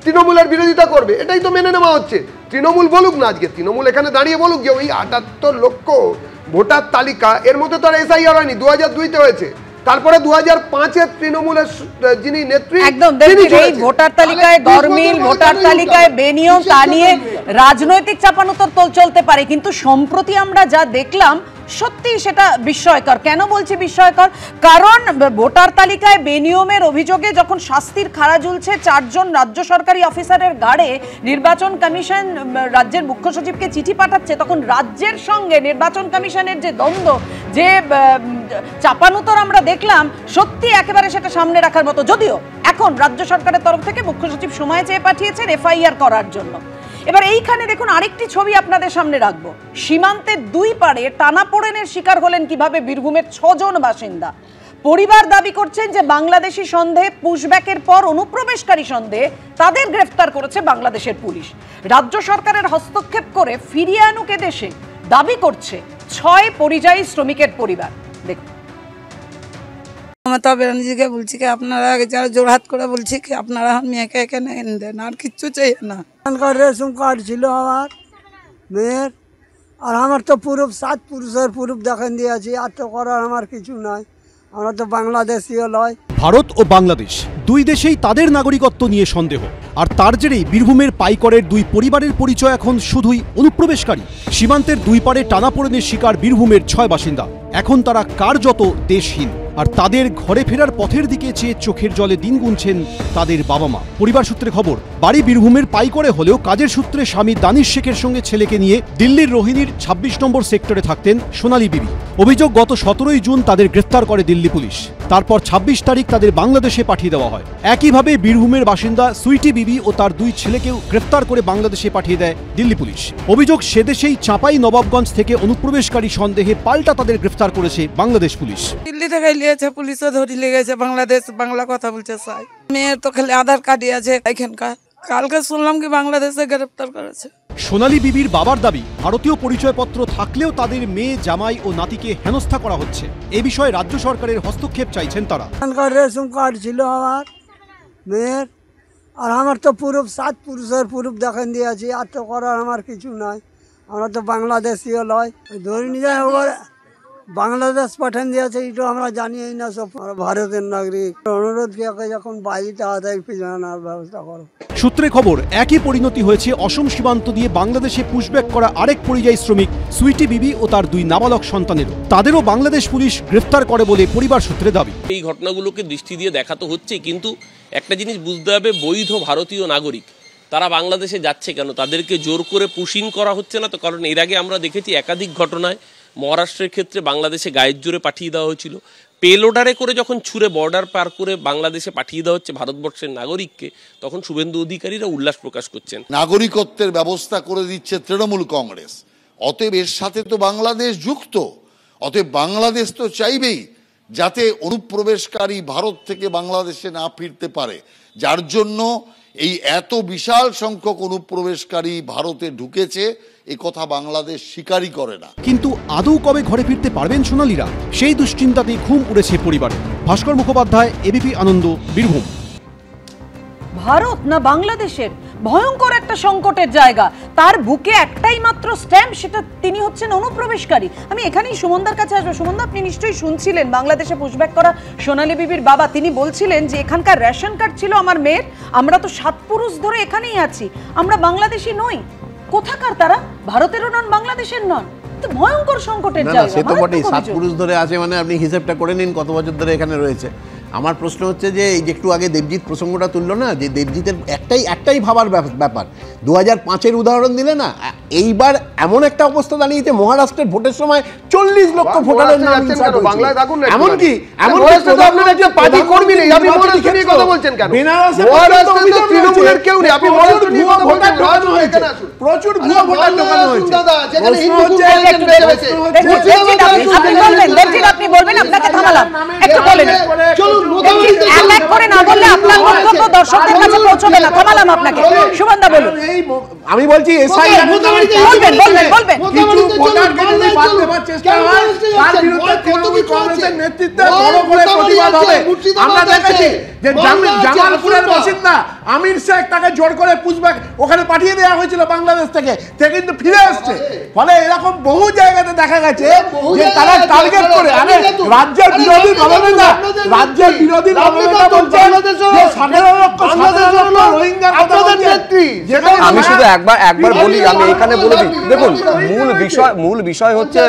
তৃণমূলের বিরোধিতা করবে, এটাই তো মেনে নেওয়া হচ্ছে। তৃণমূল বলুক না, আজকে তৃণমূল এখানে দাঁড়িয়ে বলুক যে ওই 78 লক্ষ ভোটার তালিকা, এর মধ্যে তো আর এসআইআর হয়নি, 2002-তে হয়েছে। তারপরে 2005-এ তৃণমূলের যিনি নেত্রী, একদম এই ভোটার তালিকায় গরমিল, ভোটার তালিকায় বেনিয়ম, তা নিয়ে রাজনৈতিক চাপানোতর চলতে পারে, কিন্তু সম্প্রতি আমরা যা দেখলাম সত্যি সেটা বিস্ময়কর। কেন বলছি বিস্ময়কর? কারণ ভোটার তালিকায় বেনিয়মের অভিযোগে যখন শাস্তির খাড়া ঝুলছে 4 জন রাজ্য সরকারি অফিসারের ঘাড়ে, নির্বাচন কমিশন রাজ্যের মুখ্য সচিবকে চিঠি পাঠাচ্ছে, তখন রাজ্যের সঙ্গে নির্বাচন কমিশনের যে দ্বন্দ্ব, যে চাপানোতর আমরা দেখলাম, সত্যি একেবারে সেটা সামনে রাখার মতো। যদিও এখন রাজ্য সরকারের তরফ থেকে মুখ্য সচিব সময় চেয়ে পাঠিয়েছেন এফআইআর করার জন্য। এবার এইখানে দেখুন আরেকটি ছবি আপনাদের সামনে রাখবো। সীমান্তের 2 পাড়ে টানাপোড়েনের শিকার হলেন কিভাবে বীরভূমের 6 জন বাসিন্দা। পরিবার দাবি করছেন যে বাংলাদেশি সন্দেহে পুশব্যাকের পর অনুপ্রবেশকারী সন্দেহে তাদের গ্রেফতার করেছে বাংলাদেশের পুলিশ। রাজ্য সরকারের হস্তক্ষেপ করে ফিরিয়ে আনুক দেশে দাবি করছে 6 পরিযায়ী শ্রমিকের পরিবার। দেখুন, মমতা ব্যানার্জিকে বলছি কি আপনারা যারা জোরহাত করে বলছি কি আপনারা মেয়েকে এখানে এনে দেন, আর কিচ্ছু চাই না। রেশন কার্ড ছিল আমার মেয়ের, আর আমার তো পুরুষ 7 পুরুষের পুরুষ দেখেন দিয়েছি, আর তো করার আমার কিছু নাই, আমরা তো বাংলাদেশীয় লয়। ভারত ও বাংলাদেশ দুই দেশেই তাদের নাগরিকত্ব নিয়ে সন্দেহ, আর তার জেরেই বীরভূমের পাইকরের 2 পরিবারের পরিচয় এখন শুধুই অনুপ্রবেশকারী। সীমান্তের 2 পাড়ে টানাপোড়েনের শিকার বীরভূমের 6 বাসিন্দা। এখন তারা কার্যত দেশহীন, আর তাদের ঘরে ফেরার পথের দিকে চেয়ে চোখের জলে দিন গুনছেন তাদের বাবা মা। পরিবার সূত্রে খবর, বাড়ি বীরভূমের পাইকরে হলেও কাজের সূত্রে স্বামী দানিশ শেখের সঙ্গে ছেলেকে নিয়ে দিল্লির রোহিণীর 26 নম্বর সেক্টরে থাকতেন সোনালী বিবি। অভিযোগ, গত 17ই জুন তাদের গ্রেফতার করে দিল্লি পুলিশ। তারপর 26 তারিখ তাদের বাংলাদেশে পাঠিয়ে দেওয়া হয়। একইভাবে বীরভূমের বাসিন্দা সুইটি বিবি ও তার 2 ছেলেকেও গ্রেফতার করে বাংলাদেশে পাঠিয়ে দেয় দিল্লি পুলিশ। অভিযোগ, সেদেশেই চাঁপাই নবাবগঞ্জ থেকে অনুপ্রবেশকারী সন্দেহে পাল্টা তাদের গ্রেফতার করেছে বাংলাদেশ পুলিশ। দিল্লি থেকে লিয়েছে, পুলিশও ধরে লেগেছে, বাংলাদেশ বাংলা কথা বলছে। সাই মেয়ের তো খালি আধার কার্ডই আছে এখানকার, কালকে শুনলাম কি বাংলাদেশে গ্রেফতার করেছে। সোনালী বিবির বাবার দাবি, ভারতীয় পরিচয়পত্র থাকলেও তাদের মেয়ে, জামাই ও নাতিকে হেনস্থা করা হচ্ছে। এ বিষয়ে রাজ্য সরকারের হস্তক্ষেপ চাইছেন তারা। রেশন কার্ড ছিল আমার মেয়ের, আর আমার তো পুরুষ 7 পুরুষের পুরুষ দেখেন দিয়েছি, আর তো করার আমার কিছু নাই, আমরা তো বাংলাদেশীয় লয়। ধরে নিয়ে যায় ওরা বাংলাদেশ পাঠান দিয়েছে, এটা আমরা জানিই না। সব ভারতের নাগরিক, অনুরোধ কে যখন বাড়িতে আদায় জানার ব্যবস্থা করো। সূত্রে খবর, একই পরিণতি হয়েছে অসম সীমান্ত দিয়ে বাংলাদেশে পুশব্যাক করা আরেক পরিযায়ী শ্রমিক সুইটি বিবি ও তার 2 নাবালক সন্তানেরও। তাদেরও বাংলাদেশ পুলিশ গ্রেফতার করে বলে পরিবার সূত্রে দাবি। এই ঘটনাগুলোকে দৃষ্টি দিয়ে দেখা তো হচ্ছে, কিন্তু একটা জিনিস বুঝতে হবে, বৈধ ভারতীয় নাগরিক তারা বাংলাদেশে যাচ্ছে কেন? তাদেরকে জোর করে পুশিং করা হচ্ছে না তো? কারণ এর আগে আমরা দেখেছি একাধিক ঘটনায়, মহারাষ্ট্রের ক্ষেত্রে বাংলাদেশে গায়ের জোরে পাঠিয়ে দেওয়া হয়েছিল, পেলোডারে করে যখন ছুঁড়ে বর্ডার পার করে বাংলাদেশে পাঠিয়ে দেওয়া হচ্ছে ভারতবর্ষের নাগরিককে, তখন শুভেন্দু অধিকারীরা উল্লাস প্রকাশ করছেন। নাগরিকত্বের ব্যবস্থা করে দিচ্ছে তৃণমূল কংগ্রেস, অতএব এর সাথে তো বাংলাদেশ যুক্ত, অতএব বাংলাদেশ তো চাইবেই যাতে অনুপ্রবেশকারী ভারত থেকে বাংলাদেশে না ফিরতে পারে, যার জন্য এই এত বিশাল সংখ্যক অনুপ্রবেশকারী ভারতে ঢুকেছে, এ কথা বাংলাদেশ স্বীকারই করে না। কিন্তু আদৌ কবে ঘরে ফিরতে পারবেন সোনালীরা, সেই দুশ্চিন্তাতেই ঘুম উড়েছে পরিবারে। ভাস্কর মুখোপাধ্যায়, এবিপি আনন্দ, বীরভূম। ভারত না বাংলাদেশের ভয়ঙ্কর একটা সংকটের জায়গা, তার বুকে একটাই মাত্র স্ট্যাম্প, সেটা তিনি হচ্ছেন অনুপ্রবেশকারী। আমি এখানেই সুমনদার কাছে আসবো। সুমনদা, আপনি নিশ্চয়ই শুনছিলেন বাংলাদেশে পুশব্যাক করা সোনালী বিবির বাবা, তিনি বলছিলেন যে এখানকার রেশন কার্ড ছিল আমার মেয়ের, আমরা তো 7 পুরুষ ধরে এখানেই আছি, আমরা বাংলাদেশি নই। কোথাকার তারা? ভারতেরও নন, বাংলাদেশের নন। ভয়ঙ্কর সংকটের জায়গা। সে তো বটেই, 7 পুরুষ ধরে আছে মানে আপনি হিসেবটা করে নিন কত বছর ধরে এখানে রয়েছে। আমার প্রশ্ন হচ্ছে যে এই যে একটু আগে দেবজিৎ প্রসঙ্গটা তুললো না, যে দেবজিতের একটাই ভাবার ব্যাপার, 2005-এর উদাহরণ দিলে না, এইবার এমন একটা অবস্থা দাঁড়িয়েছে মহারাষ্ট্রের ভোটের সময় 40 লক্ষ ভোটারের নাম ইনসার্ট হয়েছে। এমনকি পার্টি কর্মী নেই, আপনি মহারাষ্ট্র নিয়ে কথা বলছেন কেন? মহারাষ্ট্রে তো তৃণমূলের কেউ নেই, আপনি মহারাষ্ট্র নিয়ে কথা বলছেন। প্রচুর ভুয়া ভোটার ঢোকানো হয়েছে। যেখানে হিন্দু আপনি বলবেন, আপনাকে থামালাম, একটু বলেন, চলুন এক করে না বললে আপনার বক্তব্য দর্শকদের কাছে পৌঁছবে না। থামালাম আপনাকে, সুমনদা বলুন। আমি বলছি এসআইআর বলবেন কিছু ভোটারকে যদি বাদ দেওয়ার চেষ্টা হয় তার বিরুদ্ধে তৃণমূল কংগ্রেসের নেতৃত্বে বড় করে প্রতিবাদ হবে। আমরা দেখেছি যে জামালপুরের বাসিন্দা আমির শেখ তাকে জোর করে পুষব্যাক ওখানে পাঠিয়ে দেওয়া হয়েছিল বাংলাদেশ থেকে, সে কিন্তু ফিরে আসছে। ফলে এরকম বহু জায়গাতে দেখা গেছে যে তারা টার্গেট করে, আরে রাজ্যের বিরোধী দলনেতা বলছে যে 17 লক্ষ রোহিঙ্গার কথা বলছে। আমি শুধু একবার বলি, আমি এখানে বলে দিই, দেখুন মূল বিষয় হচ্ছে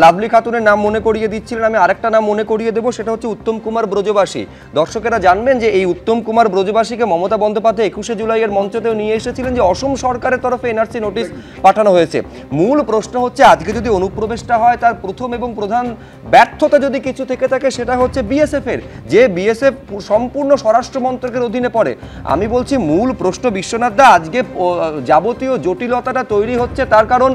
লাভলি খাতুনের নাম মনে করিয়ে দিচ্ছিলেন, আমি আরেকটা নাম মনে করিয়ে দেবো, সেটা হচ্ছে উত্তম কুমার ব্রজবাসী। দর্শকেরা জানবেন যে এই উত্তম কুমার ব্রজবাসীকে মমতা বন্দ্যোপাধ্যায় 21শে জুলাইয়ের মঞ্চতেও নিয়ে এসেছিলেন, যে অসম সরকারের তরফে এনআরসি নোটিশ পাঠানো হয়েছে। মূল প্রশ্ন হচ্ছে আজকে যদি অনুপ্রবেশটা হয়, তার প্রথম এবং প্রধান ব্যর্থতা যদি কিছু থেকে থাকে সেটা হচ্ছে বিএসএফ এর, যে বিএসএফ সম্পূর্ণ স্বরাষ্ট্র মন্ত্রকের অধীনে পড়ে। আমি বলছি মূল প্রশ্ন বিশ্বনাথ দা, আজকে যাবতীয় জটিলতাটা তৈরি হচ্ছে তার কারণ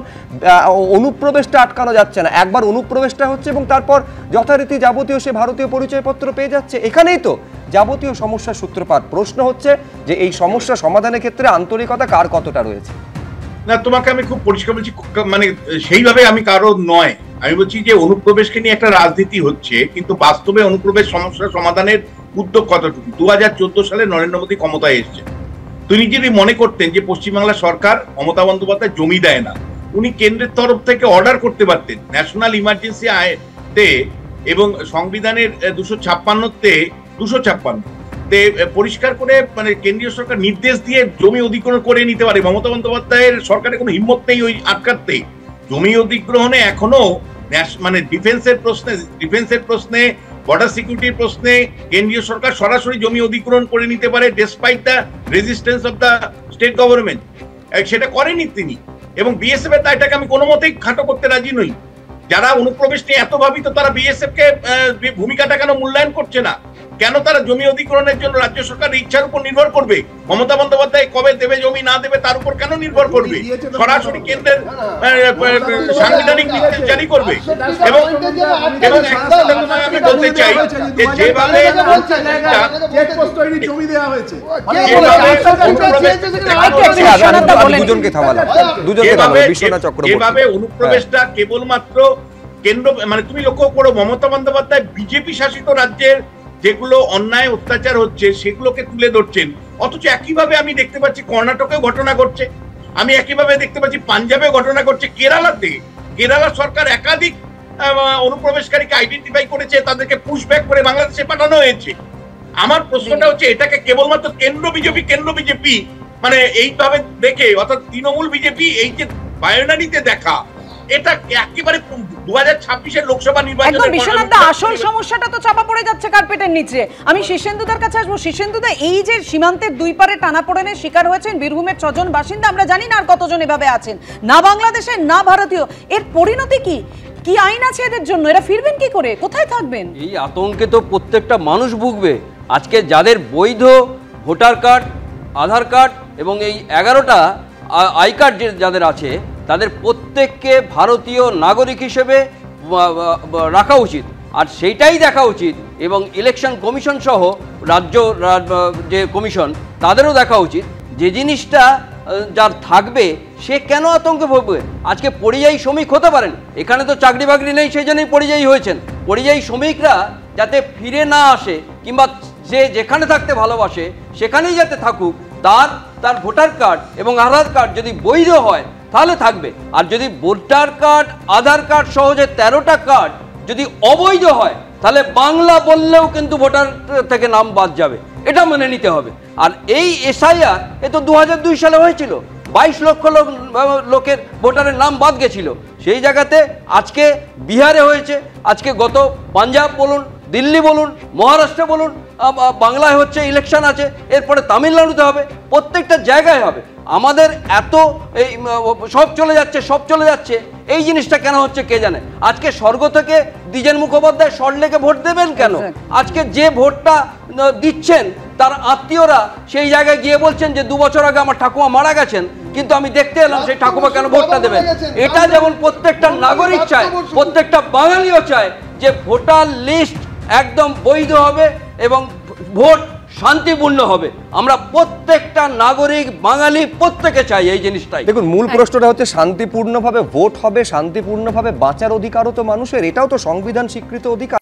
অনুপ্রবেশটা আটকানো যাচ্ছে না। একবার অনুপ্রবেশটা হচ্ছে এবং তারপর যথারীতি যাবতীয় সে ভারতীয় পরিচয়পত্র পেয়ে যাচ্ছে, এখানেই তো যাবতীয় সমস্যার সূত্রপাত। প্রশ্ন হচ্ছে যে এই সমস্যা সমাধানের ক্ষেত্রে আন্তরিকতা কার কতটা রয়েছে। না, তোমাকে আমি খুব পরিষ্কার বলছি, মানে সেইভাবে আমি কারো নয়, আমি বলছি যে অনুপ্রবেশকে নিয়ে একটা রাজনীতি হচ্ছে, কিন্তু বাস্তবে অনুপ্রবেশ সমস্যা সমাধানের উদ্যোগ কতটুকু। 2014 সালে নরেন্দ্র মোদী ক্ষমতায় এসেছে, তিনি যদি মনে করতেন যে পশ্চিমবাংলা সরকার মমতা বন্দ্যোপাধ্যায় জমি দেয় না, উনি কেন্দ্রের তরফ থেকে অর্ডার করতে পারতেন ন্যাশনাল ইমার্জেন্সি আইনে এবং সংবিধানের 256-তে 256 পরিষ্কার করে, মানে কেন্দ্রীয় সরকার নির্দেশ দিয়ে জমি অধিগ্রহণ করে নিতে পারে। মমতা বন্দ্যোপাধ্যায়ের সরকারের কোনো হিম্মত নেই ওই আটকাতে। জমি অধিগ্রহণে এখনো মানে ডিফেন্সের প্রশ্নে, বর্ডার সিকিউরিটির প্রশ্নে কেন্দ্রীয় সরকার সরাসরি জমি অধিগ্রহণ করে নিতে পারে, despite the resistance of the state government. সেটা করেনি তিনি, এবং বিএসএফ এর দায়টাকে আমি কোনো মতেই খাটো করতে রাজি নই। যারা অনুপ্রবেশ নিয়ে এত ভাবিত, তারা বিএসএফ কে ভূমিকাটা কেন মূল্যায়ন করছে না? কেন তারা জমি অধিগ্রহণের জন্য রাজ্য সরকারের ইচ্ছার উপর নির্ভর করবে? মমতা বন্দ্যোপাধ্যায় কবে দেবে জমি না দেবে তার উপর কেন নির্ভর করবে? সরাসরি কেন্দ্রের সাংবিধানিক নির্দেশ জারি করবে। এবং আমি বলতে চাই যে যেভাবে অনুপ্রবেশটা কেবলমাত্র কেন্দ্র, মানে তুমি লক্ষ্য করো মমতা বন্দ্যোপাধ্যায় বিজেপি শাসিত রাজ্যের যেগুলো অন্যায় অত্যাচার হচ্ছে সেগুলোকে তুলে ধরছেন, অথচ একইভাবে আমি দেখতে পাচ্ছি কর্ণাটকেও ঘটনা ঘটছে, আমি একইভাবে দেখতে পাচ্ছি পাঞ্জাবে ঘটনা ঘটছে, কেরালা সরকার একাধিক অনুপ্রবেশকারীকে আইডেন্টিফাই করেছে, তাদেরকে পুশব্যাক করে বাংলাদেশে পাঠানো হয়েছে। আমার প্রশ্নটা হচ্ছে এটাকে কেবলমাত্র কেন্দ্র বিজেপি মানে এইভাবে দেখে, অর্থাৎ তৃণমূল বিজেপি এই যে বায়োনারিতে দেখা, এটা একেবারে 2026-এর লোকসভা নির্বাচনে বিশ্বনাথ আসল সমস্যাটা তো চাপা পড়ে যাচ্ছে কার্পেটের নিচে। আমি শীর্ষেন্দুদার কাছে আসবো। শীর্ষেন্দুদা, এই যে সীমান্তের দুই পারে টানাপোড়েনের শিকার হয়েছেন বীরভূমের 6 জন বাসিন্দা, আমরা জানি না আর কতজন এভাবে আছেন, না বাংলাদেশের না ভারতীয়, এর পরিণতি কি? কি আইন আছে এদের জন্য? এরা ফিরবেন কি করে? কোথায় থাকবেন? এই আতঙ্কে তো প্রত্যেকটা মানুষ ভুগবে। আজকে যাদের বৈধ ভোটার কার্ড, আধার কার্ড এবং এই 11টা আই কার্ড যাদের আছে, তাদের প্রত্যেককে ভারতীয় নাগরিক হিসেবে রাখা উচিত, আর সেইটাই দেখা উচিত। এবং ইলেকশন কমিশন সহ রাজ্য যে কমিশন, তাদেরও দেখা উচিত যে জিনিসটা যার থাকবে সে কেন আতঙ্কে ভুগবে। আজকে পরিযায়ী শ্রমিক হতে পারেন, এখানে তো চাকরি বাকরি নেই, সেই জন্যই পরিযায়ী হয়েছেন। পরিযায়ী শ্রমিকরা যাতে ফিরে না আসে, কিংবা যে যেখানে থাকতে ভালোবাসে সেখানেই যাতে থাকুক, তার ভোটার কার্ড এবং আধার কার্ড যদি বৈধ হয় তাহলে থাকবে। আর যদি ভোটার কার্ড, আধার কার্ড সহ যে 13টা কার্ড যদি অবৈধ হয়, তাহলে বাংলা বললেও কিন্তু ভোটার থেকে নাম বাদ যাবে, এটা মেনে নিতে হবে। আর এই এসআইআর এ তো 2002 সালে হয়েছিল, 22 লক্ষ লোকের ভোটারের নাম বাদ গেছিল। সেই জায়গাতে আজকে বিহারে হয়েছে, আজকে গত পাঞ্জাব বলুন, দিল্লি বলুন, মহারাষ্ট্র বলুন, বাংলায় হচ্ছে ইলেকশন আছে, এরপরে তামিলনাড়ুতে হবে, প্রত্যেকটা জায়গায় হবে। আমাদের এত এই সব চলে যাচ্ছে এই জিনিসটা কেন হচ্ছে কে জানে। আজকে স্বর্গ থেকে দ্বিজেন মুখোপাধ্যায় সল্টলেকে ভোট দেবেন কেন? আজকে যে ভোটটা দিচ্ছেন তার আত্মীয়রা সেই জায়গায় গিয়ে বলছেন যে 2 বছর আগে আমার ঠাকুমা মারা গেছেন, কিন্তু আমি দেখতে এলাম সেই ঠাকুমা কেন ভোটটা দেবেন। এটা যেমন প্রত্যেকটা নাগরিক চায়, প্রত্যেকটা বাঙালিও চায় যে ভোটার লিস্ট একদম বৈধ হবে এবং ভোট শান্তিপূর্ণ হবে। আমরা প্রত্যেকটা নাগরিক বাঙালি প্রত্যেকে চাই এই জিনিসটাই। দেখুন, মূল প্রশ্নটা হচ্ছে শান্তিপূর্ণভাবে ভোট হবে, শান্তিপূর্ণভাবে বাঁচার অধিকারও তো মানুষের, এটাও তো সংবিধান স্বীকৃত অধিকার।